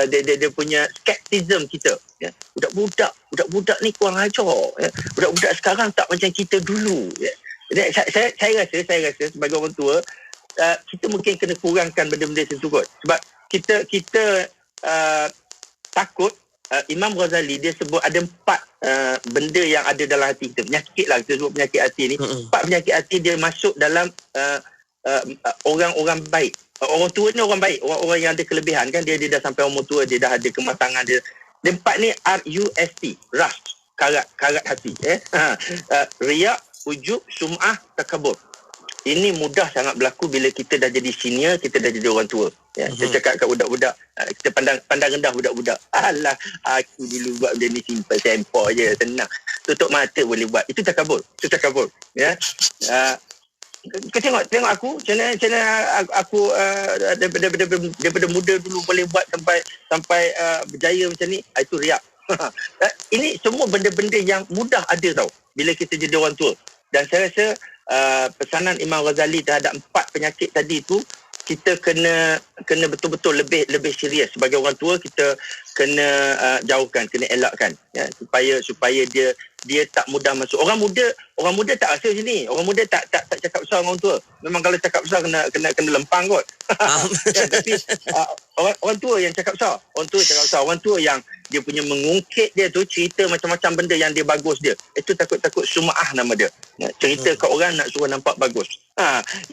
Speaker 7: dia punya skeptism kita. Ya. Budak-budak ni kurang ajar. Ya. Budak-budak sekarang tak macam kita dulu. Ya. Saya rasa sebagai orang tua, kita mungkin kena kurangkan benda-benda macam tu kot. Sebab kita takut. Imam Ghazali dia sebut ada 4 benda yang ada dalam hati kita. Penyakit lah, kita sebut penyakit hati ni. 4 penyakit hati dia masuk dalam orang-orang baik. Orang tua ni orang baik, orang-orang yang ada kelebihan kan, dia dah sampai umur tua, dia dah ada kematangan dia. Dia 4 ni RUST, rust, karat hati. Riak, ujub, sum'ah, takabur. Ini mudah sangat berlaku bila kita dah jadi senior, kita dah jadi orang tua. Ya, saya cakap kat budak-budak, kita pandang rendah budak-budak. Alah, aku dulu buat benda ni simple, sempok je, senang. Tutup mata boleh buat. Itu takabur. Ya. Kau tengok aku, macam mana aku daripada muda dulu boleh buat sampai berjaya macam ni. Itu riak. Ini semua benda-benda yang mudah ada tau bila kita jadi orang tua. Dan saya rasa pesanan Imam Ghazali terhadap 4 penyakit tadi tu, kita kena betul-betul lebih serius. Sebagai orang tua kita kena jauhkan, kena elakkan, ya, supaya dia tak mudah masuk. Orang muda tak rasa sini. Orang muda tak cakap besar dengan orang tua. Memang kalau cakap besar kena lempang kot. Ya, tapi orang tua yang cakap besar. Orang tua yang dia punya mengungkit dia tu, cerita macam-macam benda yang dia bagus dia. Itu takut-takut sum'ah nama dia. Ya, cerita kat orang nak suruh nampak bagus.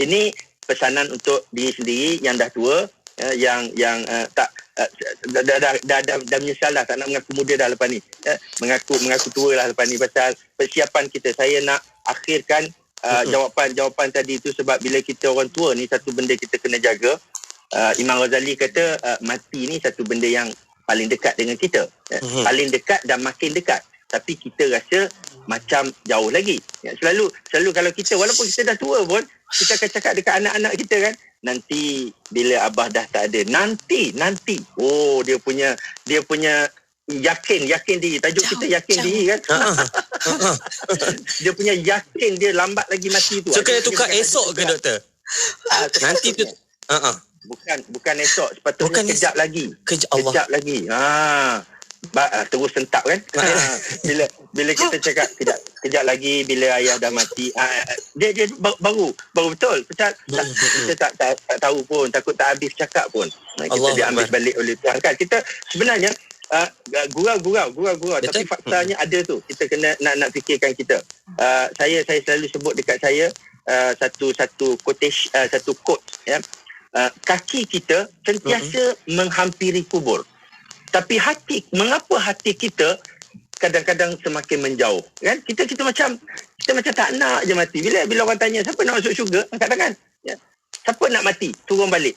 Speaker 7: Ini pesanan untuk diri sendiri yang dah tua, yang tak dah menyesal dah, tak nak mengaku muda dah lepas ni, mengaku tua lah lepas ni. Pasal persiapan kita, saya nak akhirkan jawapan tadi tu. Sebab bila kita orang tua ni, satu benda kita kena jaga. Imam Ghazali kata mati ni satu benda yang paling dekat dengan kita, paling dekat dan makin dekat, tapi kita rasa macam jauh lagi. Ya, selalu kalau kita, walaupun kita dah tua pun, kita akan cakap dekat anak-anak kita kan, nanti bila abah dah tak ada, nanti. Oh, dia punya yakin diri. Tajuk kita yakin diri kan. Dia punya yakin dia lambat lagi mati tu.
Speaker 6: So kena tukar esok ke doktor? Nanti tu
Speaker 7: Bukan esok, sepatutnya
Speaker 6: Bukan
Speaker 7: kejap lagi.
Speaker 6: Allah.
Speaker 7: Kejap lagi. Terus sentap kan. Bila kita cakap kejap lagi bila ayah dah mati, dia baru betul. Kita tak tahu pun, takut tak habis cakap pun. Kita diambil balik oleh Tuhan kan. Kita sebenarnya gurau tapi faktanya ada tu. Kita kena nak fikirkan kita. Saya selalu sebut dekat saya satu quotation, satu quote ya. Kaki kita sentiasa menghampiri kubur. Tapi mengapa hati kita kadang-kadang semakin menjauh? Kan? Kita macam tak nak je mati. Bila orang tanya siapa nak masuk syurga, angkat tangan. Ya. Siapa nak mati? Turun balik.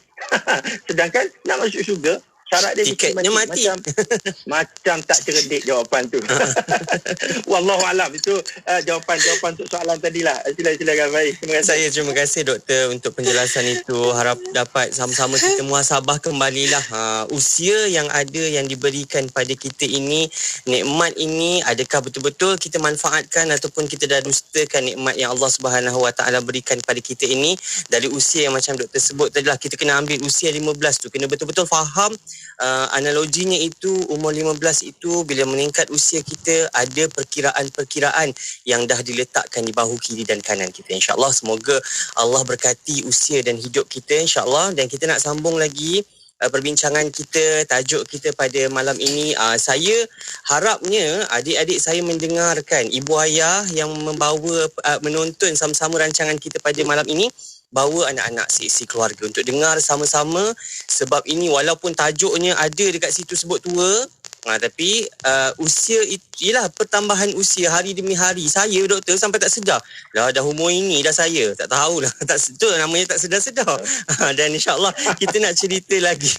Speaker 7: Sedangkan nak masuk syurga, syarat dia
Speaker 6: tiketnya mati.
Speaker 7: Macam tak cerdik jawapan tu. Wallahualam. Itu jawapan untuk soalan tadilah. Silakan Faiz. Terima kasih.
Speaker 6: Terima kasih doktor untuk penjelasan itu. Harap dapat sama-sama kita muhasabah kembalilah usia yang ada yang diberikan pada kita ini, nikmat ini, adakah betul-betul kita manfaatkan ataupun kita dah dustakan nikmat yang Allah Subhanahu Wa Taala berikan pada kita ini. Dari usia yang macam doktor sebut tadilah, kita kena ambil usia 15 tu, kena betul-betul faham analoginya itu. Umur 15 itu bila meningkat usia kita, ada perkiraan-perkiraan yang dah diletakkan di bahu kiri dan kanan kita. InsyaAllah semoga Allah berkati usia dan hidup kita insyaAllah. Dan kita nak sambung lagi perbincangan kita, tajuk kita pada malam ini. Saya harapnya adik-adik saya mendengarkan, ibu ayah yang membawa menonton sama-sama rancangan kita pada malam ini, bawa anak-anak seisi keluarga untuk dengar sama-sama. Sebab ini walaupun tajuknya ada dekat situ sebut tua, tapi usia itu ialah pertambahan usia hari demi hari. Saya doktor sampai tak sedar dah umur ini dah saya tak tahulah. Tak sedar, namanya tak sedar-sedar. Dan insyaAllah kita nak cerita lagi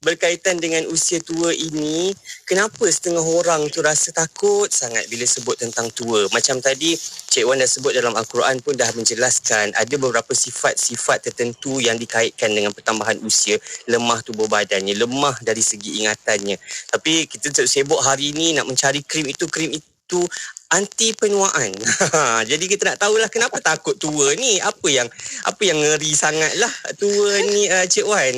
Speaker 6: berkaitan dengan usia tua ini. Kenapa setengah orang tu rasa takut sangat bila sebut tentang tua? Macam tadi Cik Wan dah sebut dalam Al-Quran pun dah menjelaskan ada beberapa sifat-sifat tertentu yang dikaitkan dengan pertambahan usia. Lemah tubuh badannya, lemah dari segi ingatannya. Tapi kita sibuk hari ini nak mencari krim itu anti penuaan. Jadi kita nak tahulah kenapa takut tua ni. Apa yang ngeri sangatlah tua ni, Cik Wan.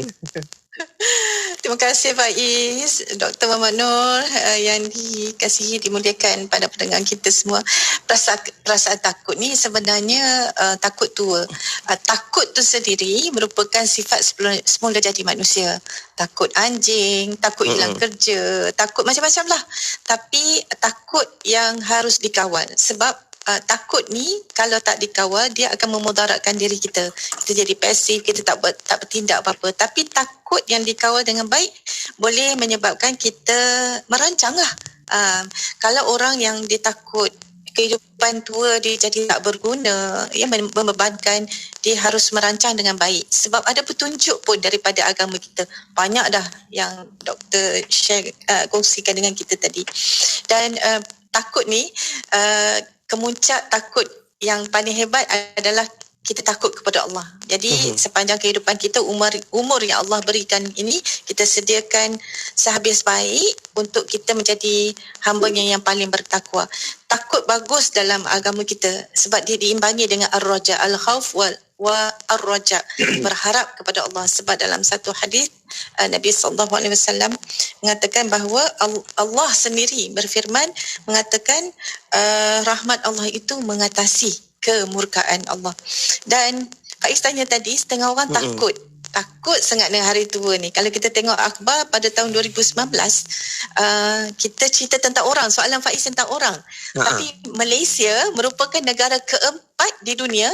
Speaker 8: Terima kasih Faiz, Dr. Muhammad Nur yang dikasihi, dimuliakan pada pendengar kita semua. Perasaan takut ni sebenarnya takut tua. Takut tu sendiri merupakan sifat semula jadi manusia. Takut anjing, takut hilang kerja, takut macam-macam lah. Tapi takut yang harus dikawal. Sebab takut ni kalau tak dikawal dia akan memudaratkan diri kita. Kita jadi pasif, kita tak bertindak apa-apa. Tapi takut yang dikawal dengan baik boleh menyebabkan kita merancang lah. Kalau orang yang dia takut kehidupan tua dia jadi tak berguna, ia membebankan, dia harus merancang dengan baik. Sebab ada petunjuk pun daripada agama kita. Banyak dah yang doktor share, kongsikan dengan kita tadi. Dan takut ni, kemuncak takut yang paling hebat adalah kita takut kepada Allah. Jadi sepanjang kehidupan kita, umur yang Allah berikan ini, kita sediakan sehabis baik untuk kita menjadi hamba-Nya yang paling bertakwa. Takut bagus dalam agama kita sebab dia diimbangi dengan ar-raja, al-khauf wa ar-raja, berharap kepada Allah. Sebab dalam satu hadis Nabi SAW mengatakan bahawa Allah sendiri berfirman mengatakan rahmat Allah itu mengatasi kemurkaan Allah. Dan Faiz tanya tadi, setengah orang takut sangat dengan hari tua ni. Kalau kita tengok akhbar pada tahun 2019, kita cerita tentang orang, soalan Faiz tentang orang. Tapi Malaysia merupakan negara keempat di dunia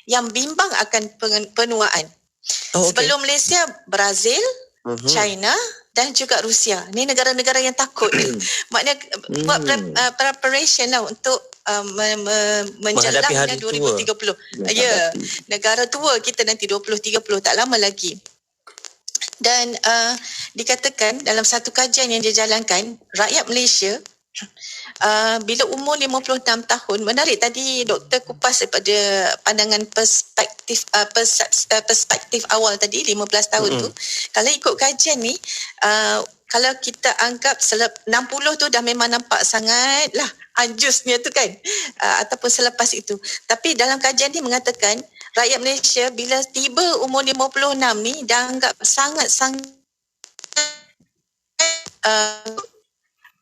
Speaker 8: yang bimbang akan penuaan. Sebelum Malaysia, Brazil, China dan juga Rusia. Ni negara-negara yang takut. Maknanya buat preparation lah untuk menjelangnya 2030. Ya, negara tua kita nanti 2030, tak lama lagi. Dan dikatakan dalam satu kajian yang dijalankan, rakyat Malaysia bila umur 56 tahun, menarik tadi doktor kupas daripada pandangan perspektif awal tadi 15 tahun tu. Kalau ikut kajian ni, kalau kita anggap 60 tu dah memang nampak sangat lah anjusnya tu kan, ataupun selepas itu. Tapi dalam kajian ni mengatakan rakyat Malaysia bila tiba umur 56 ni dah anggap sangat-sangat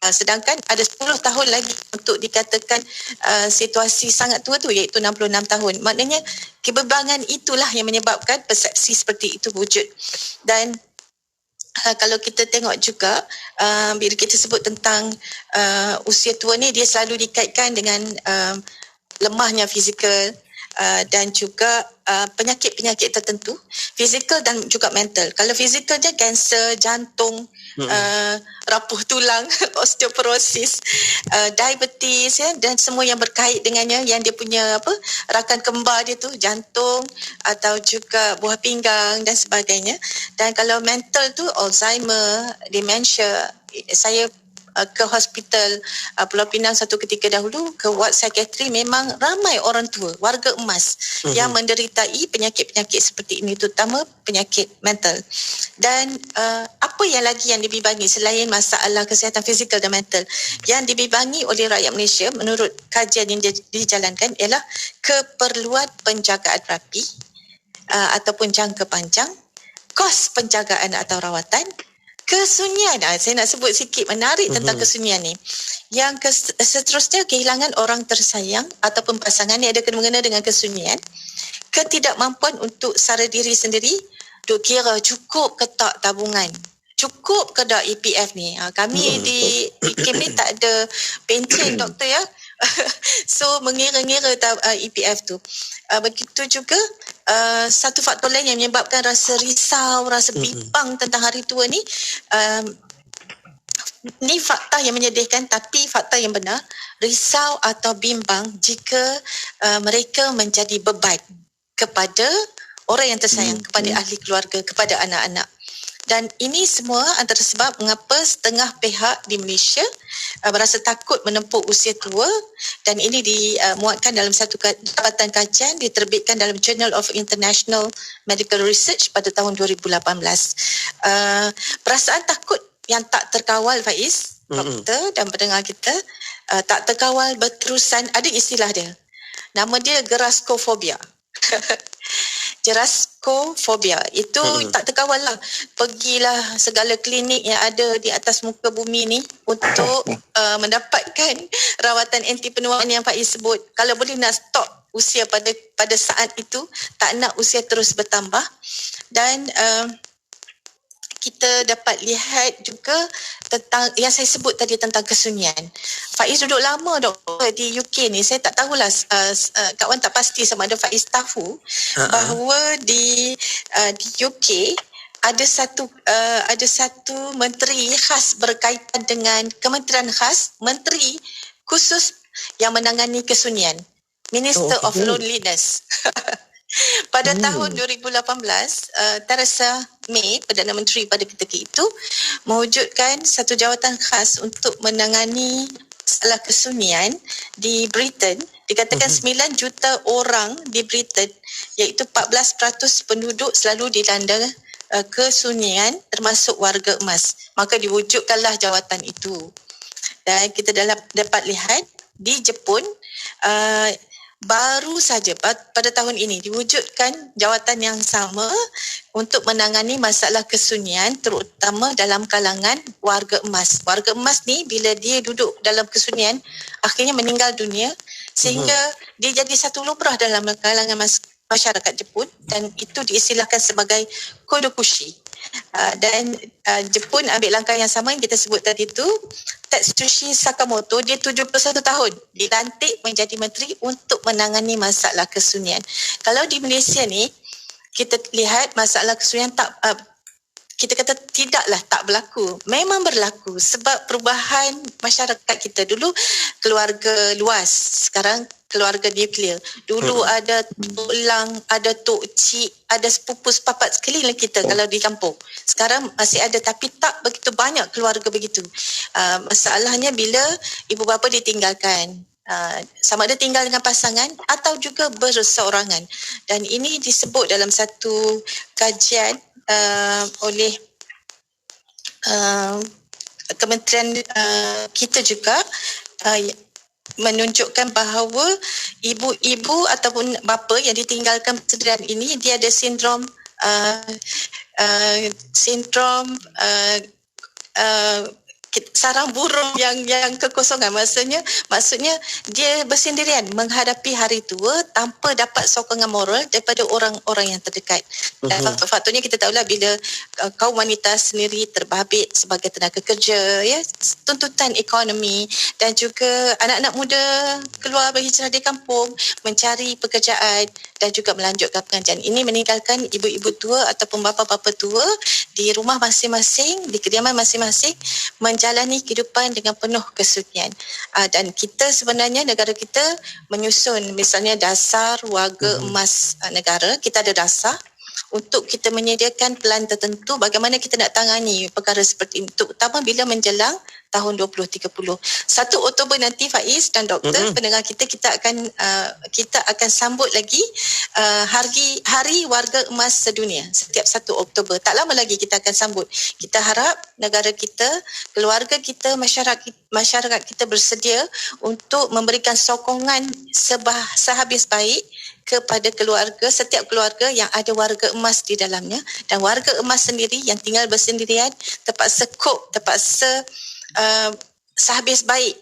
Speaker 8: sedangkan ada 10 tahun lagi untuk dikatakan situasi sangat tua tu, iaitu 66 tahun. Maknanya kebebangan itulah yang menyebabkan persepsi seperti itu wujud. Dan kalau kita tengok juga bila kita sebut tentang usia tua ni, dia selalu dikaitkan dengan lemahnya fizikal dan juga penyakit-penyakit tertentu, fizikal dan juga mental. Kalau fizikal je kanser jantung, rapuh tulang, osteoporosis, diabetes ya, dan semua yang berkait dengannya, yang dia punya rakan kembar dia tu, jantung atau juga buah pinggang dan sebagainya. Dan kalau mental tu Alzheimer, dementia. Saya ke hospital Pulau Pinang satu ketika dahulu, ke ward psikiatri, memang ramai orang tua, warga emas yang menderitai penyakit-penyakit seperti ini, terutama penyakit mental. Dan apa yang lagi yang dibimbang selain masalah kesihatan fizikal dan mental, yang dibimbang oleh rakyat Malaysia menurut kajian yang dijalankan ialah keperluan penjagaan rapi ataupun jangka panjang, kos penjagaan atau rawatan, kesunyian. Saya nak sebut sikit menarik tentang kesunyian ni. Yang seterusnya, kehilangan orang tersayang ataupun pasangan yang ada kena-mengena dengan kesunyian, ketidakmampuan untuk sara diri sendiri, duk kira cukup ke tak tabungan, cukup ke tak EPF ni. Kami di IKIM ni tak ada pencen doktor ya. So mengira-ngira EPF tu. Begitu juga satu faktor lain yang menyebabkan rasa risau, rasa bimbang tentang hari tua ni, ni fakta yang menyedihkan tapi fakta yang benar. Risau atau bimbang jika mereka menjadi beban kepada orang yang tersayang, kepada ahli keluarga, kepada anak-anak. Dan ini semua antara sebab mengapa setengah pihak di Malaysia berasa takut menempuh usia tua, dan ini dimuatkan dalam satu dapatan kajian diterbitkan dalam Journal of International Medical Research pada tahun 2018. Perasaan takut yang tak terkawal, Faiz, doktor dan pendengar kita, tak terkawal berterusan, ada istilah dia. Nama dia geraskofobia. Geraskofobia itu tak terkawal lah. Pergilah segala klinik yang ada di atas muka bumi ni untuk mendapatkan rawatan anti penuaan yang Faiz sebut. Kalau boleh nak stop usia pada saat itu, tak nak usia terus bertambah. Dan kita dapat lihat juga tentang yang saya sebut tadi tentang kesunyian. Faiz duduk lama doktor di UK ni. Saya tak tahulah, kawan tak pasti sama ada Faiz tahu bahawa di UK ada satu menteri khas berkaitan dengan kementerian khas, menteri khusus yang menangani kesunyian, Minister of Loneliness. Pada tahun 2018, Theresa May, Perdana Menteri pada ketika itu, mewujudkan satu jawatan khas untuk menangani masalah kesunyian di Britain. Dikatakan 9 juta orang di Britain, iaitu 14% penduduk selalu dilanda kesunyian, termasuk warga emas. Maka diwujudkanlah jawatan itu. Dan kita dapat lihat di Jepun, baru saja pada tahun ini diwujudkan jawatan yang sama untuk menangani masalah kesunyian, terutama dalam kalangan warga emas. Warga emas ni bila dia duduk dalam kesunyian, akhirnya meninggal dunia, sehingga dia jadi satu lumrah dalam kalangan masyarakat Jepun, dan itu diistilahkan sebagai kodokushi. Dan Jepun ambil langkah yang sama yang kita sebut tadi tu. Tetsushi Sakamoto, dia 71 tahun dilantik menjadi menteri untuk menangani masalah kesunyian. Kalau di Malaysia ni kita lihat masalah kesunyian kita kata tidaklah tak berlaku, memang berlaku sebab perubahan masyarakat kita. Dulu keluarga luas, sekarang keluarga nuklear. Dulu ada tok lang, ada tok cik, ada sepupu sepapat sekeliling kita kalau di kampung. Sekarang masih ada tapi tak begitu banyak keluarga begitu. Masalahnya bila ibu bapa ditinggalkan, sama ada tinggal dengan pasangan atau juga berseorangan. Dan ini disebut dalam satu kajian oleh kementerian kita juga, menunjukkan bahawa ibu-ibu ataupun bapa yang ditinggalkan persendirian ini dia ada sindrom sarang burung yang kekosongan, maksudnya dia bersendirian menghadapi hari tua tanpa dapat sokongan moral daripada orang-orang yang terdekat. Dan faktornya kita tahulah bila kaum wanita sendiri terbabit sebagai tenaga kerja, ya, tuntutan ekonomi, dan juga anak-anak muda keluar berhijrah di kampung mencari pekerjaan dan juga melanjutkan pengajian. Ini meninggalkan ibu-ibu tua ataupun bapa-bapa tua di rumah masing-masing, di kediaman masing-masing, menjalani kehidupan dengan penuh kesunyian. Dan kita sebenarnya, negara kita menyusun misalnya dasar warga emas negara. Kita ada dasar untuk kita menyediakan pelan tertentu bagaimana kita nak tangani perkara seperti ini, terutama bila menjelang tahun 2030. 1 Oktober nanti, Faiz dan Doktor, pendengar kita akan sambut lagi Hari Warga Emas Sedunia setiap 1 Oktober. Tak lama lagi kita akan sambut. Kita harap negara kita, keluarga kita, masyarakat kita bersedia untuk memberikan sokongan sehabis baik kepada setiap keluarga yang ada warga emas di dalamnya, dan warga emas sendiri yang tinggal bersendirian terpaksa sehabis baik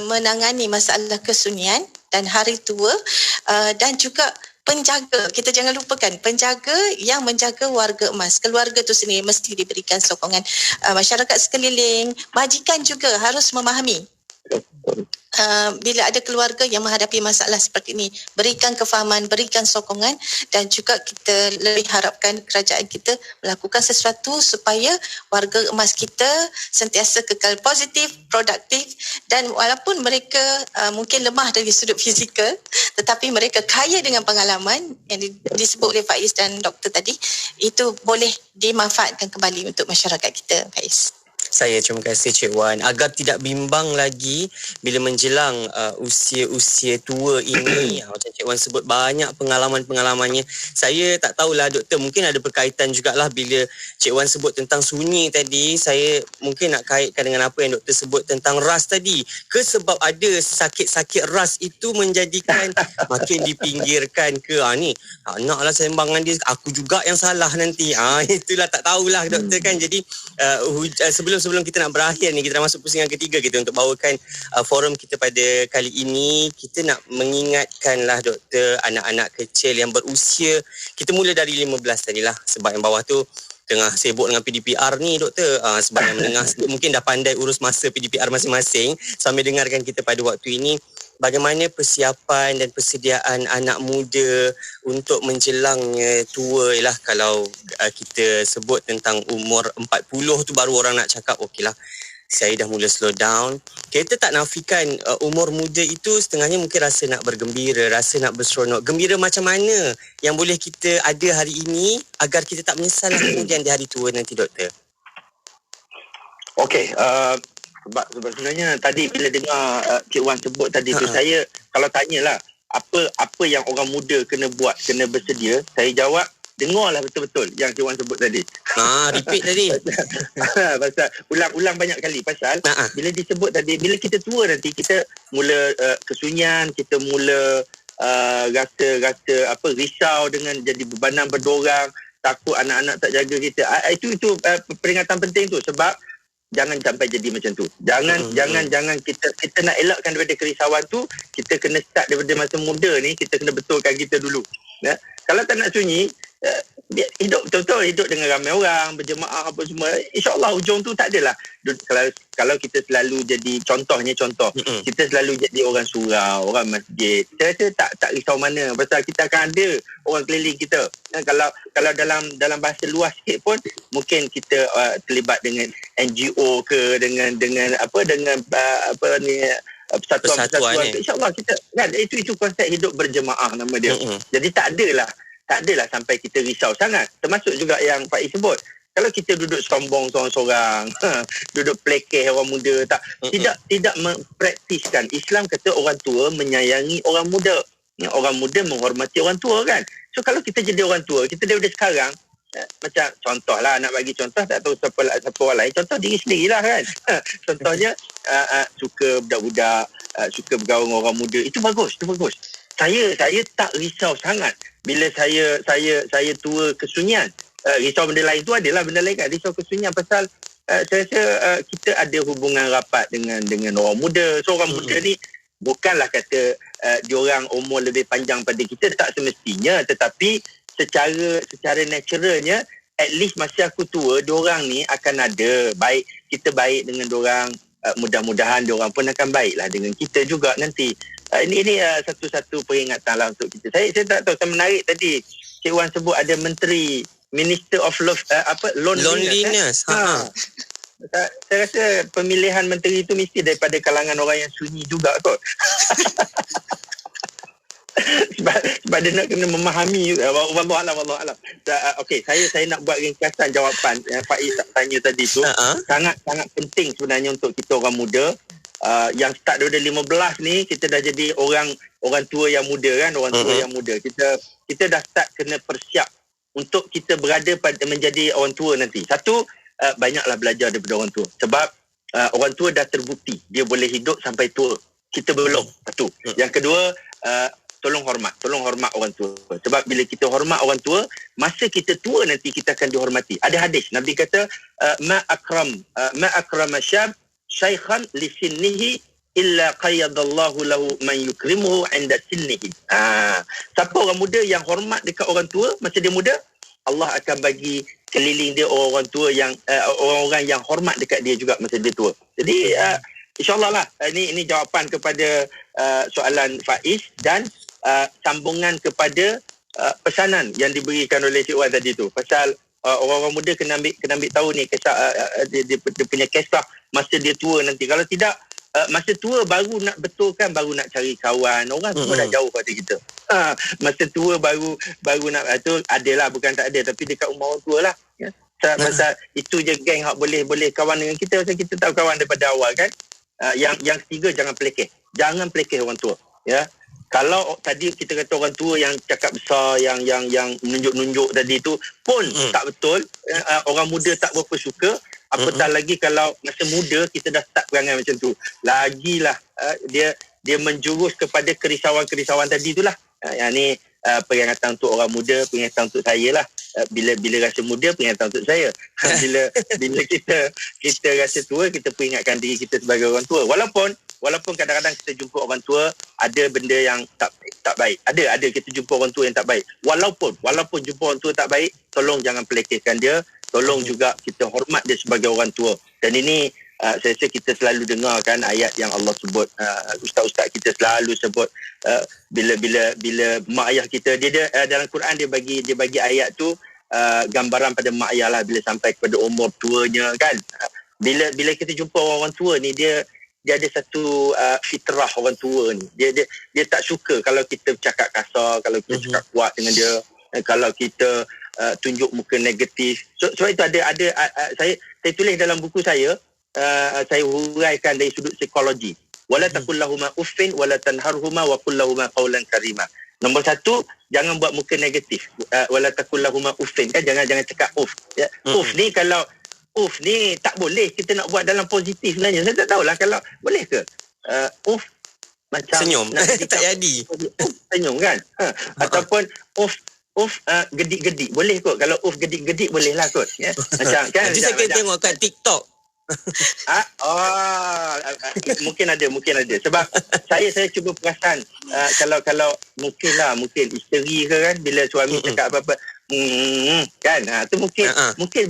Speaker 8: menangani masalah kesunyian dan hari tua, dan juga penjaga. Kita jangan lupakan penjaga yang menjaga warga emas. Keluarga itu sendiri mesti diberikan sokongan. Masyarakat sekeliling, majikan juga harus memahami bila ada keluarga yang menghadapi masalah seperti ini, berikan kefahaman, berikan sokongan, dan juga kita lebih harapkan kerajaan kita melakukan sesuatu supaya warga emas kita sentiasa kekal positif, produktif, dan walaupun mereka mungkin lemah dari sudut fizikal, tetapi mereka kaya dengan pengalaman yang disebut oleh Faiz dan Doktor tadi, itu boleh dimanfaatkan kembali untuk masyarakat kita, Faiz.
Speaker 6: Saya terima kasih Cik Wan. Agar tidak bimbang lagi bila menjelang usia-usia tua ini, macam Cik Wan sebut banyak pengalaman-pengalamannya. Saya tak tahulah Doktor, mungkin ada berkaitan jugalah bila Cik Wan sebut tentang sunyi tadi. Saya mungkin nak kaitkan dengan apa yang Doktor sebut tentang ras tadi. Ke sebab ada sakit-sakit ras itu menjadikan makin dipinggirkan ke ni naklah sembangan dia, aku juga yang salah nanti. Itulah tak tahulah Doktor kan. Jadi sebelum kita nak berakhir ni, kita dah masuk pusingan ketiga kita untuk bawakan forum kita pada kali ini. Kita nak mengingatkanlah Doktor, anak-anak kecil yang berusia, kita mula dari 15 tadilah, sebab yang bawah tu tengah sibuk dengan PDPR ni Doktor. Sebab yang menengah mungkin dah pandai urus masa PDPR masing-masing. Sambil dengarkan kita pada waktu ini, bagaimana persiapan dan persediaan anak muda untuk menjelangnya tua lah. Kalau kita sebut tentang umur 40 tu baru orang nak cakap okeylah, saya dah mula slow down. Kita tak nafikan umur muda itu setengahnya mungkin rasa nak bergembira, rasa nak berseronok. Gembira macam mana yang boleh kita ada hari ini agar kita tak menyesal kemudian di hari tua nanti Doktor?
Speaker 7: Okey, sebab sebenarnya tadi bila dengar Cik Wan sebut tadi tu, saya kalau tanyalah apa yang orang muda kena buat, kena bersedia, saya jawab dengarlah betul-betul yang Cik Wan sebut tadi.
Speaker 6: Repeat tadi.
Speaker 7: Pasal ulang-ulang banyak kali pasal bila disebut tadi, bila kita tua nanti kita mula kesunyian, kita mula rasa risau dengan jadi bebanan berdorang, takut anak-anak tak jaga kita. Itu peringatan penting tu, sebab jangan sampai jadi macam tu. Jangan kita nak elakkan daripada kerisauan tu, kita kena start daripada masa muda ni, kita kena betulkan kita dulu. Ya? Kalau tak nak sunyi, hidup betul-betul, hidup dengan ramai orang, berjemaah apa semua, insya-Allah hujung tu tak adalah. Kalau kita selalu jadi contoh, kita selalu jadi orang surau, orang masjid, saya rasa tak risau mana, pasal kita akan ada orang keliling kita. Kalau dalam bahasa luas sikit pun, mungkin kita terlibat dengan NGO ke, dengan persatuan-persatuan, insya-Allah kita kan, itu konsep hidup berjemaah nama dia. Jadi tak adalah sampai kita risau sangat. Termasuk juga yang Faiz sebut, kalau kita duduk sombong seorang-seorang, duduk plekeh orang muda, tidak mempraktiskan. Islam kata orang tua menyayangi orang muda, orang muda menghormati orang tua kan. So kalau kita jadi orang tua, kita daripada sekarang, macam contohlah, nak bagi contoh, tak tahu siapa orang lain, contoh diri sendirilah kan. Contohnya suka budak-budak, suka bergaul dengan orang muda. Itu bagus. Saya tak risau sangat bila saya tua kesunyian. Risau benda lain tu adalah benda lain kan. Risau kesunyian pasal saya rasa kita ada hubungan rapat dengan orang muda. So orang muda ni bukanlah kata diorang umur lebih panjang pada kita, tak semestinya, tetapi secara naturalnya at least masa aku tua diorang ni akan ada baik, kita baik dengan diorang, mudah-mudahan diorang pun akan baiklah dengan kita juga nanti. Ini satu-satu peringatan lah untuk kita. Saya tak tahu, saya menarik tadi Cik Wan sebut ada menteri Minister of Love,
Speaker 6: Loneliness.
Speaker 7: Saya rasa pemilihan menteri itu mesti daripada kalangan orang yang sunyi juga kot. sebab dia nak kena memahami. Wallahualam. Okey, saya nak buat ringkasan jawapan yang Faiz tanya tadi tu. Sangat-sangat penting sebenarnya untuk kita orang muda. Yang start daripada 15 ni kita dah jadi orang tua yang muda kan, orang tua yang muda. Kita dah start kena persiap untuk kita berada pada menjadi orang tua nanti. Satu, banyaklah belajar daripada orang tua. Sebab orang tua dah terbukti dia boleh hidup sampai tua. Kita belum. Satu. Yang kedua, tolong hormat orang tua. Sebab bila kita hormat orang tua, masa kita tua nanti kita akan dihormati. Ada hadis Nabi kata ma akrama syab syaikhan li sinnihi illa qayyadallahu lahu man yukrimuhu 'inda sinnihi. Siapa orang muda yang hormat dekat orang tua masa dia muda, Allah akan bagi keliling dia orang tua yang orang-orang yang hormat dekat dia juga masa dia tua. Jadi insya-Allah lah ini jawapan kepada soalan Faiz dan sambungan kepada pesanan yang diberikan oleh Cik Wan tadi tu. Pasal orang-orang muda kena ambil tahu ni kisah dia punya kisah masa dia tua nanti. Kalau tidak masa tua baru nak betulkan, baru nak cari kawan. Orang semua dah jauh pada kita. Masa tua baru nak tu adalah, bukan tak ada, tapi dekat rumah orang tua lah. Ya. Pasal itu je geng hak boleh kawan dengan kita. Pasal kita tahu kawan daripada awal kan. Yang ketiga, jangan pelekeh orang tua. Ya. Kalau tadi kita kata orang tua yang cakap besar, yang menunjuk-nunjuk tadi tu pun tak betul. Orang muda tak berapa suka. Apatah lagi kalau masa muda kita dah start perangai macam tu. Lagilah dia menjurus kepada kerisauan-kerisauan tadi itulah. Yang ni peringatan untuk orang muda, peringatan untuk saya lah. Bila rasa muda, peringatan untuk saya. Bila kita rasa tua, kita peringatkan diri kita sebagai orang tua. Walaupun kadang-kadang kita jumpa orang tua ada benda yang tak baik. Ada kita jumpa orang tua yang tak baik. Walaupun jumpa orang tua tak baik, tolong jangan pelekehkan dia. Tolong juga kita hormat dia sebagai orang tua. Dan ini saya rasa kita selalu dengar kan ayat yang Allah sebut, ustaz-ustaz kita selalu sebut bila mak ayah kita, dia dalam Quran dia bagi ayat tu gambaran pada mak ayah lah bila sampai kepada umur tuanya kan. Bila kita jumpa orang tua ni, dia ada satu fitrah orang tua ni. Dia tak suka kalau kita cakap kasar, kalau kita cakap kuat dengan dia, kalau kita tunjuk muka negatif. Sebab itu ada saya tulis dalam buku saya huraikan dari sudut psikologi. Wala taqul lahuma uffin wala tanharhuma wa qul lahuma qawlan karima. Nombor satu, jangan buat muka negatif. Wala taqul lahuma uffin, kan, jangan cakap uff. Ya. Uff ni, kalau uff ni tak boleh kita nak buat dalam positif sebenarnya. Saya tak tahulah kalau boleh ke. Uff macam
Speaker 6: senyum tak jadi.
Speaker 7: Senyum kan. Ataupun uff gedik-gedik boleh kot. Kalau gedik-gedik boleh lah kot, ya. Macam kan.
Speaker 6: Nanti saya kena tengok kat TikTok.
Speaker 7: Mungkin ada. Sebab saya cuba perasan kalau mungkin isteri ke kan, bila suami cakap apa-apa kan, tu mungkin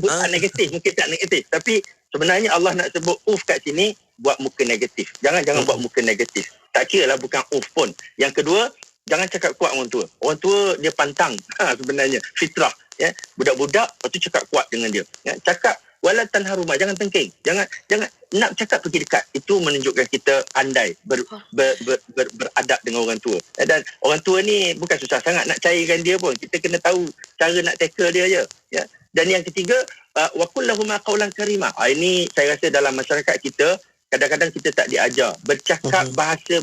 Speaker 7: bukan negatif, mungkin tak negatif, tapi sebenarnya Allah nak sebut kat sini buat muka negatif. Jangan buat muka negatif. Tak kira lah bukan pun. Yang kedua, jangan cakap kuat orang tua. Orang tua dia pantang sebenarnya, fitrah, ya. Budak-budak lepas tu cakap kuat dengan dia, ya. Cakap wala tanharuma, jangan tengking, jangan nak cakap pergi dekat. Itu menunjukkan kita pandai beradab dengan orang tua. Dan orang tua ni bukan susah sangat nak cairkan dia pun. Kita kena tahu cara nak tackle dia je, ya. Dan yang ketiga, wa qul lahuma qawlan karima. Ini saya rasa dalam masyarakat kita kadang-kadang kita tak diajar bercakap bahasa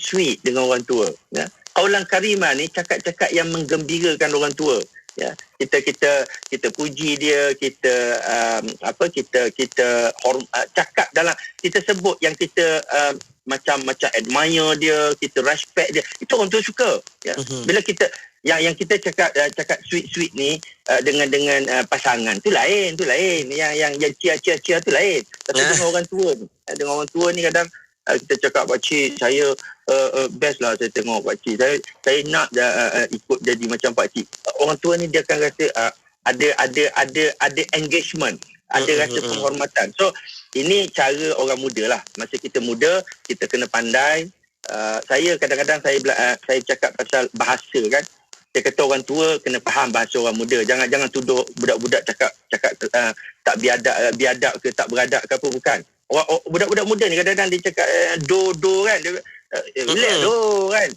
Speaker 7: sweet dengan orang tua, ya. Qaulan karima ni cakap-cakap yang menggembirakan orang tua. Ya, kita puji dia, kita cakap dalam, kita sebut yang kita macam admire dia, kita respect dia, itu orang tua suka. Ya. Bila kita yang kita cakap sweet ni dengan pasangan tu lain, yang cia tu lain. Tapi dengan orang tua ni kadang kita cakap, pakcik saya best lah saya tengok pakcik, saya nak ikut jadi macam pakcik. Orang tua ni dia akan rasa ada engagement, ada rasa penghormatan. So ini cara orang muda lah. Masa kita muda, kita kena pandai. Saya kadang-kadang saya cakap pasal bahasa kan. Saya kata orang tua kena faham bahasa orang muda. Jangan tuduh budak-budak cakap tak biadab ke tak beradab ke apa, bukan. Budak-budak muda ni kadang-kadang dia cakap do kan, dia relax do kan.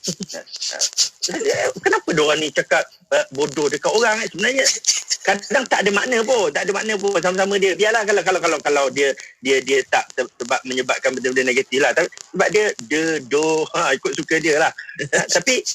Speaker 7: Kenapa diorang ni cakap bodoh dekat orang kan? Sebenarnya kadang tak ada makna pun, sama-sama dia. Biarlah kalau dia tak sebab menyebabkan benda-benda negatif lah. Tapi sebab dia ikut suka dia lah. Tapi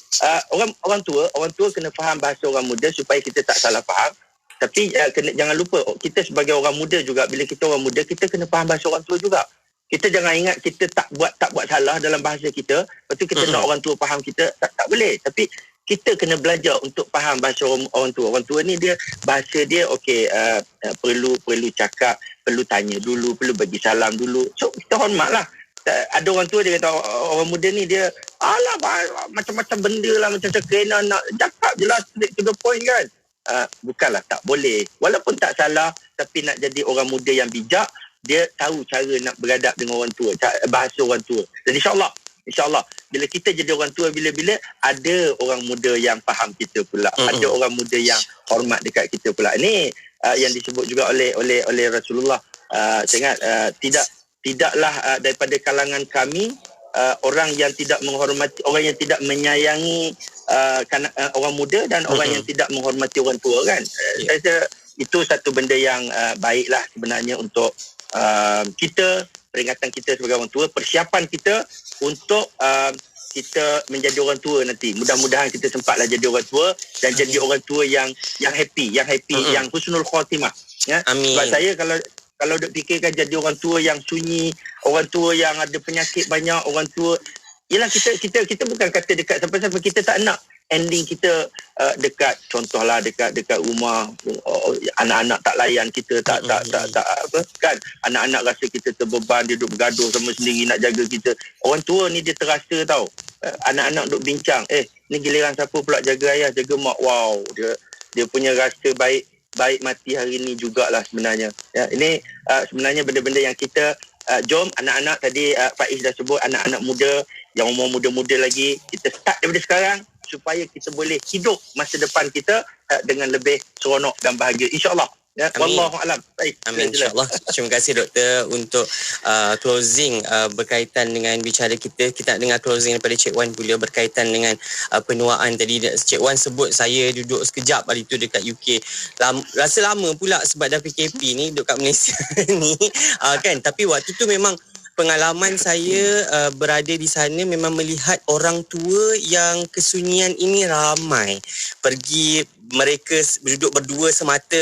Speaker 7: orang tua kena faham bahasa orang muda supaya kita tak salah faham. Tapi jangan lupa, kita sebagai orang muda juga, bila kita orang muda, kita kena faham bahasa orang tua juga. Kita jangan ingat kita tak buat salah dalam bahasa kita, lepas tu kita nak orang tua faham kita, tak boleh. Tapi kita kena belajar untuk faham bahasa orang tua. Orang tua ni dia bahasa dia perlu cakap, perlu tanya dulu, perlu bagi salam dulu. So kita hormatlah. Ada orang tua dia kata orang muda ni dia macam-macam benda lah, macam kerana nak cakap je lah straight to the point kan. Bukanlah tak boleh. Walaupun tak salah, tapi nak jadi orang muda yang bijak, dia tahu cara nak beradab dengan orang tua, bahasa orang tua. Dan insyaAllah bila kita jadi orang tua, bila-bila ada orang muda yang faham kita pula, ada orang muda yang hormat dekat kita pula. Ini yang disebut juga oleh Rasulullah. Saya ingat tidaklah daripada kalangan kami orang yang tidak menghormati, orang yang tidak menyayangi orang muda dan orang yang tidak menghormati orang tua kan. Saya rasa itu satu benda yang baiklah sebenarnya untuk kita, peringatan kita sebagai orang tua, persiapan kita untuk kita menjadi orang tua nanti. Mudah-mudahan kita sempatlah jadi orang tua dan jadi orang tua yang happy, yang husnul khatimah. Ya? Amin. Sebab saya kalau duk fikirkan jadi orang tua yang sunyi, orang tua yang ada penyakit banyak, orang tua, yelah kita bukan kata dekat siapa-siapa, kita tak nak ending kita dekat, contohlah dekat rumah, anak-anak tak layan kita, tak apa kan, anak-anak rasa kita terbeban, dia duk bergaduh sama sendiri nak jaga kita. Orang tua ni dia terasa tau, anak-anak duk bincang, ni giliran siapa pula jaga ayah, jaga mak. Wow, dia punya rasa baik mati hari ni jugalah sebenarnya. Ya, ini sebenarnya benda-benda yang kita jom anak-anak tadi Faiz dah sebut, anak-anak muda yang umur muda-muda lagi, kita start daripada sekarang supaya kita boleh hidup masa depan kita dengan lebih seronok dan bahagia, insya-Allah. Ya, wallahu alam. Baik.
Speaker 6: Amin, insya-Allah. Terima kasih doktor untuk closing berkaitan dengan bicara kita. Kita nak dengar closing daripada Cik Wan pula berkaitan dengan penuaan tadi. Cik Wan sebut saya duduk sekejap hari tu dekat UK. Rasa lama pula sebab dah PKP ni duduk kat Malaysia ni kan. Tapi waktu tu memang pengalaman saya berada di sana memang melihat orang tua yang kesunyian ini ramai. Pergi mereka duduk berdua semata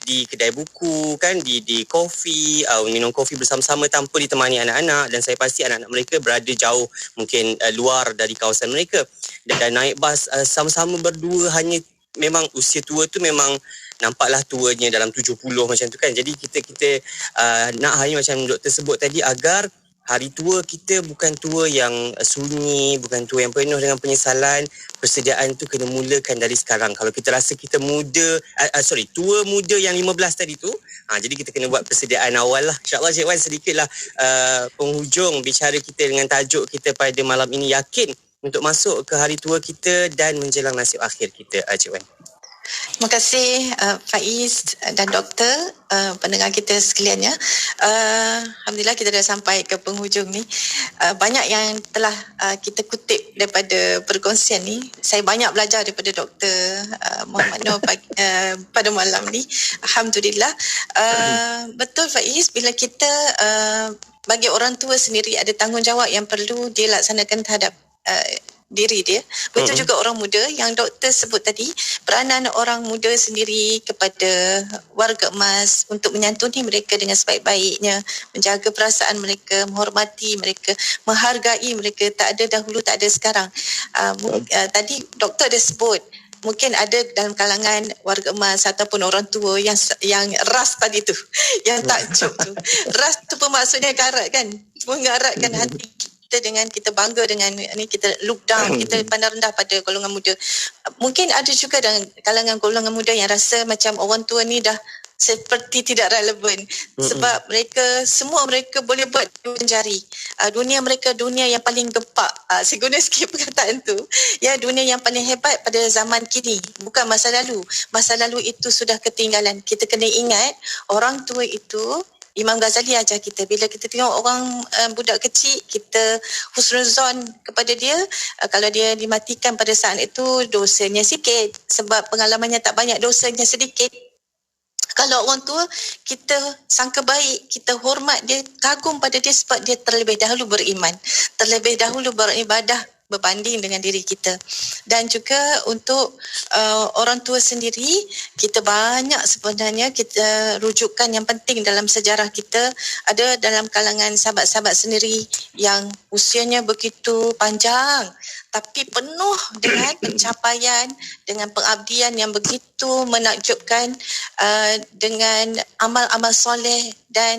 Speaker 6: di kedai buku kan, di kopi, minum kopi bersama-sama tanpa ditemani anak-anak, dan saya pasti anak-anak mereka berada jauh, mungkin luar dari kawasan mereka, dan naik bas sama-sama berdua. Hanya memang usia tua tu memang nampaklah tuanya dalam 70 macam tu kan. Jadi kita nak hanya macam doktor sebut tadi, agar hari tua kita bukan tua yang sunyi, bukan tua yang penuh dengan penyesalan. Persediaan tu kena mulakan dari sekarang. Kalau kita rasa kita tua muda yang 15 tadi tu, jadi kita kena buat persediaan awal lah. InsyaAllah Cik Wan, sedikitlah penghujung bicara kita dengan tajuk kita pada malam ini, yakin untuk masuk ke hari tua kita dan menjelang nasib akhir kita, Cik Wan.
Speaker 8: Terima kasih Faiz dan doktor, pendengar kita sekalian ya. Alhamdulillah kita dah sampai ke penghujung ni. Banyak yang telah kita kutip daripada perkongsian ni. Saya banyak belajar daripada doktor Muhammad Noor pada malam ni. Alhamdulillah. Betul Faiz, bila kita bagi orang tua sendiri ada tanggungjawab yang perlu dia laksanakan terhadap diri dia. Betul juga orang muda yang doktor sebut tadi, peranan orang muda sendiri kepada warga emas untuk menyantuni mereka dengan sebaik-baiknya, menjaga perasaan mereka, menghormati mereka, menghargai mereka. Tak ada dahulu, tak ada sekarang. Tadi doktor dah sebut, mungkin ada dalam kalangan warga emas ataupun orang tua yang ras tadi tu, yang takjub tu. Ras tu pun maksudnya karat kan, mengaratkan hati kita dengan kita bangga dengan ni, kita look down, kita pandang rendah pada golongan muda. Mungkin ada juga dalam kalangan golongan muda yang rasa macam orang tua ni dah seperti tidak relevan sebab semua mereka boleh buat jari. Dunia mereka dunia yang paling gempak. Saya guna sikit perkataan tu. Ya, dunia yang paling hebat pada zaman kini, bukan masa lalu. Masa lalu itu sudah ketinggalan. Kita kena ingat orang tua itu, Imam Ghazali ajar kita, bila kita tengok orang budak kecil, kita husnuzon kepada dia. Kalau dia dimatikan pada saat itu, dosanya sikit sebab pengalamannya tak banyak, dosanya sedikit. Kalau orang tua, kita sangka baik, kita hormat dia, kagum pada dia sebab dia terlebih dahulu beriman, terlebih dahulu beribadah berbanding dengan diri kita. Dan juga untuk orang tua sendiri, kita banyak sebenarnya kita rujukan yang penting dalam sejarah kita. Ada dalam kalangan sahabat-sahabat sendiri yang usianya begitu panjang tapi penuh dengan pencapaian, dengan pengabdian yang begitu menakjubkan, dengan amal-amal soleh dan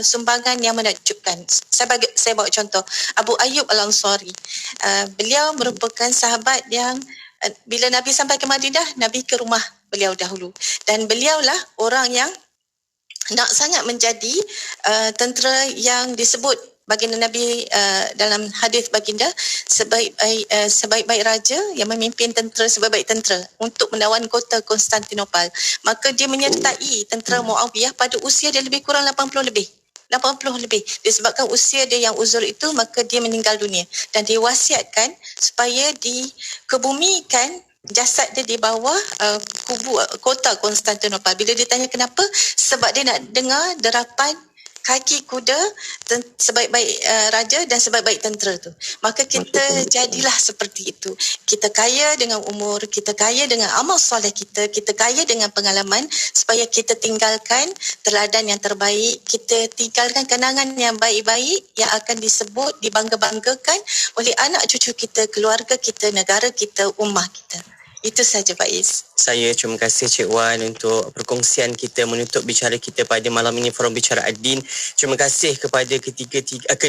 Speaker 8: sumbangan yang menakjubkan. Saya bawa contoh Abu Ayyub Al-Ansari. Beliau merupakan sahabat yang bila Nabi sampai ke Madinah, Nabi ke rumah beliau dahulu, dan beliaulah orang yang nak sangat menjadi tentera yang disebut baginda Nabi dalam hadis baginda sebaik-baik raja yang memimpin tentera sebaik-baik tentera untuk menawan kota Konstantinopel. Maka dia menyertai tentera Muawiyah pada usia dia lebih kurang 80 lebih. Disebabkan usia dia yang uzur itu, maka dia meninggal dunia dan diwasiatkan supaya dikebumikan jasad dia di bawah kota Konstantinopel. Bila ditanya kenapa, sebab dia nak dengar derapan kaki kuda sebaik-baik raja dan sebaik-baik tentera tu. Maka kita jadilah seperti itu. Kita kaya dengan umur, kita kaya dengan amal soleh kita kaya dengan pengalaman, supaya kita tinggalkan teladan yang terbaik, kita tinggalkan kenangan yang baik-baik yang akan disebut, dibangga-banggakan oleh anak cucu kita, keluarga kita, negara kita, ummah kita. Itu saja Pak Is.
Speaker 6: Saya terima kasih Cik Wan untuk perkongsian kita menutup bicara kita pada malam ini, Forum Bicara Ad-Din. Terima kasih kepada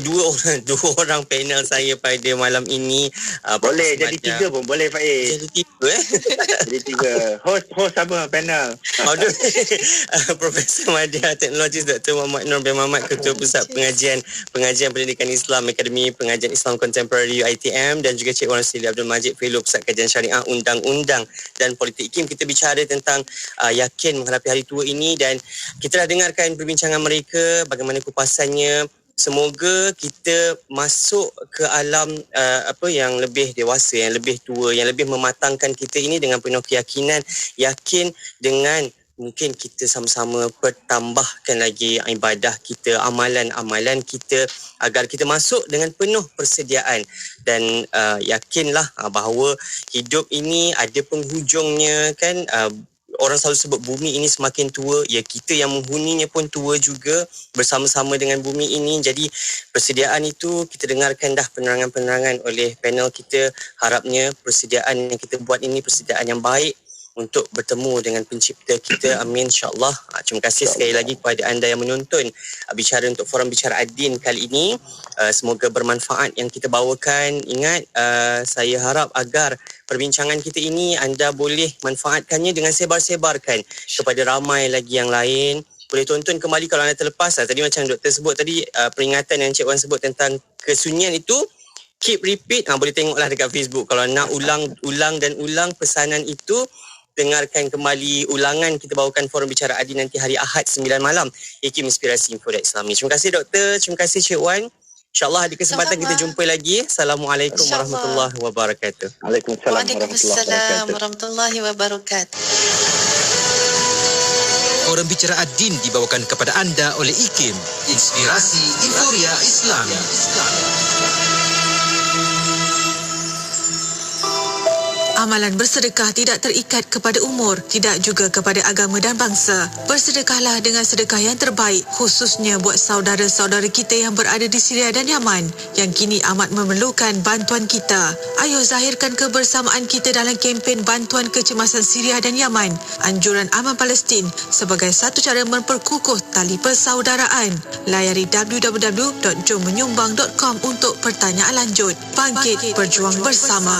Speaker 6: dua orang panel saya pada malam ini.
Speaker 7: Boleh jadi 3 pun boleh Pak Is.
Speaker 6: Jadi 3
Speaker 7: Jadi 3. Host apa panel?
Speaker 6: Profesor Madya Teknologis Dr. Muhammad Nur bin Muhammad, Ketua Pusat Pengajian Pendidikan Islam Akademi Pengajian Islam Contemporary UiTM, dan juga Cik Wan Rosli Abdul Majid, Fellow Pusat Kajian Syariah Undang-Undang dan Politik Iklim. Kita bicara tentang yakin menghadapi hari tua ini, dan kita dah dengarkan perbincangan mereka, bagaimana kupasannya. Semoga kita masuk ke alam yang lebih dewasa, yang lebih tua, yang lebih mematangkan kita ini dengan penuh keyakinan, yakin dengan mungkin kita sama-sama pertambahkan lagi ibadah kita, amalan-amalan kita, agar kita masuk dengan penuh persediaan. Dan yakinlah bahawa hidup ini ada penghujungnya kan. Orang selalu sebut bumi ini semakin tua, ya kita yang menghuninya pun tua juga bersama-sama dengan bumi ini. Jadi persediaan itu kita dengarkan dah penerangan-penerangan oleh panel kita. Harapnya persediaan yang kita buat ini persediaan yang baik untuk bertemu dengan pencipta kita. Amin, insyaAllah. Terima kasih sekali lagi kepada anda yang menonton bicara untuk Forum Bicara Ad-Din kali ini. Semoga bermanfaat yang kita bawakan. Ingat, saya harap agar perbincangan kita ini anda boleh manfaatkannya dengan sebar-sebarkan kepada ramai lagi yang lain. Boleh tonton kembali kalau anda terlepas. Tadi macam doktor sebut tadi, peringatan yang Cik Wan sebut tentang kesunyian itu, keep repeat. Boleh tengoklah dekat Facebook. Kalau nak ulang dan ulang pesanan itu, dengarkan kembali ulangan kita bawakan Forum Bicara Ad-Din nanti hari Ahad 9 malam. IKIM Inspirasi Info dan Islami. Terima kasih doktor, terima kasih Cik Wan. InsyaAllah ada kesempatan kita jumpa lagi. Assalamualaikum warahmatullahi wabarakatuh.
Speaker 8: Waalaikumsalam warahmatullahi wabarakatuh.
Speaker 4: Forum Bicara Ad-Din dibawakan kepada anda oleh IKIM, Inspirasi Inforia Islami.
Speaker 9: Amalan bersedekah tidak terikat kepada umur, tidak juga kepada agama dan bangsa. Bersedekahlah dengan sedekah yang terbaik, khususnya buat saudara-saudara kita yang berada di Syria dan Yaman yang kini amat memerlukan bantuan kita. Ayo zahirkan kebersamaan kita dalam kempen bantuan kecemasan Syria dan Yaman. Anjuran Aman Palestin sebagai satu cara memperkukuh tali persaudaraan. Layari www.jommenyumbang.com untuk pertanyaan lanjut. Bangkit, berjuang bersama.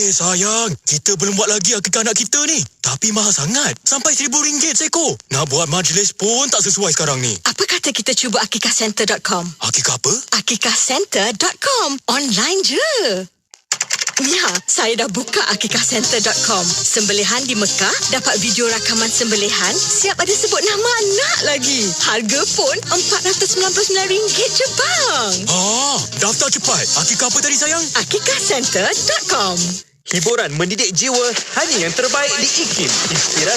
Speaker 5: Sayang, kita belum buat lagi akikah anak kita ni. Tapi mahal sangat. Sampai RM1,000 seekor. Nak buat majlis pun tak sesuai sekarang ni.
Speaker 10: Apa kata kita cuba akikahcenter.com?
Speaker 5: Akikah apa?
Speaker 10: akikahcenter.com. Online je. Ya, saya dah buka akikahcenter.com. Sembelihan di Mekah, dapat video rakaman sembelihan, siap ada sebut nama anak lagi. Harga pun RM499 je bang.
Speaker 5: Daftar cepat. Akikah apa tadi sayang?
Speaker 10: akikahcenter.com.
Speaker 5: Hiburan mendidik jiwa hanya yang terbaik di IKIM. Inspirasi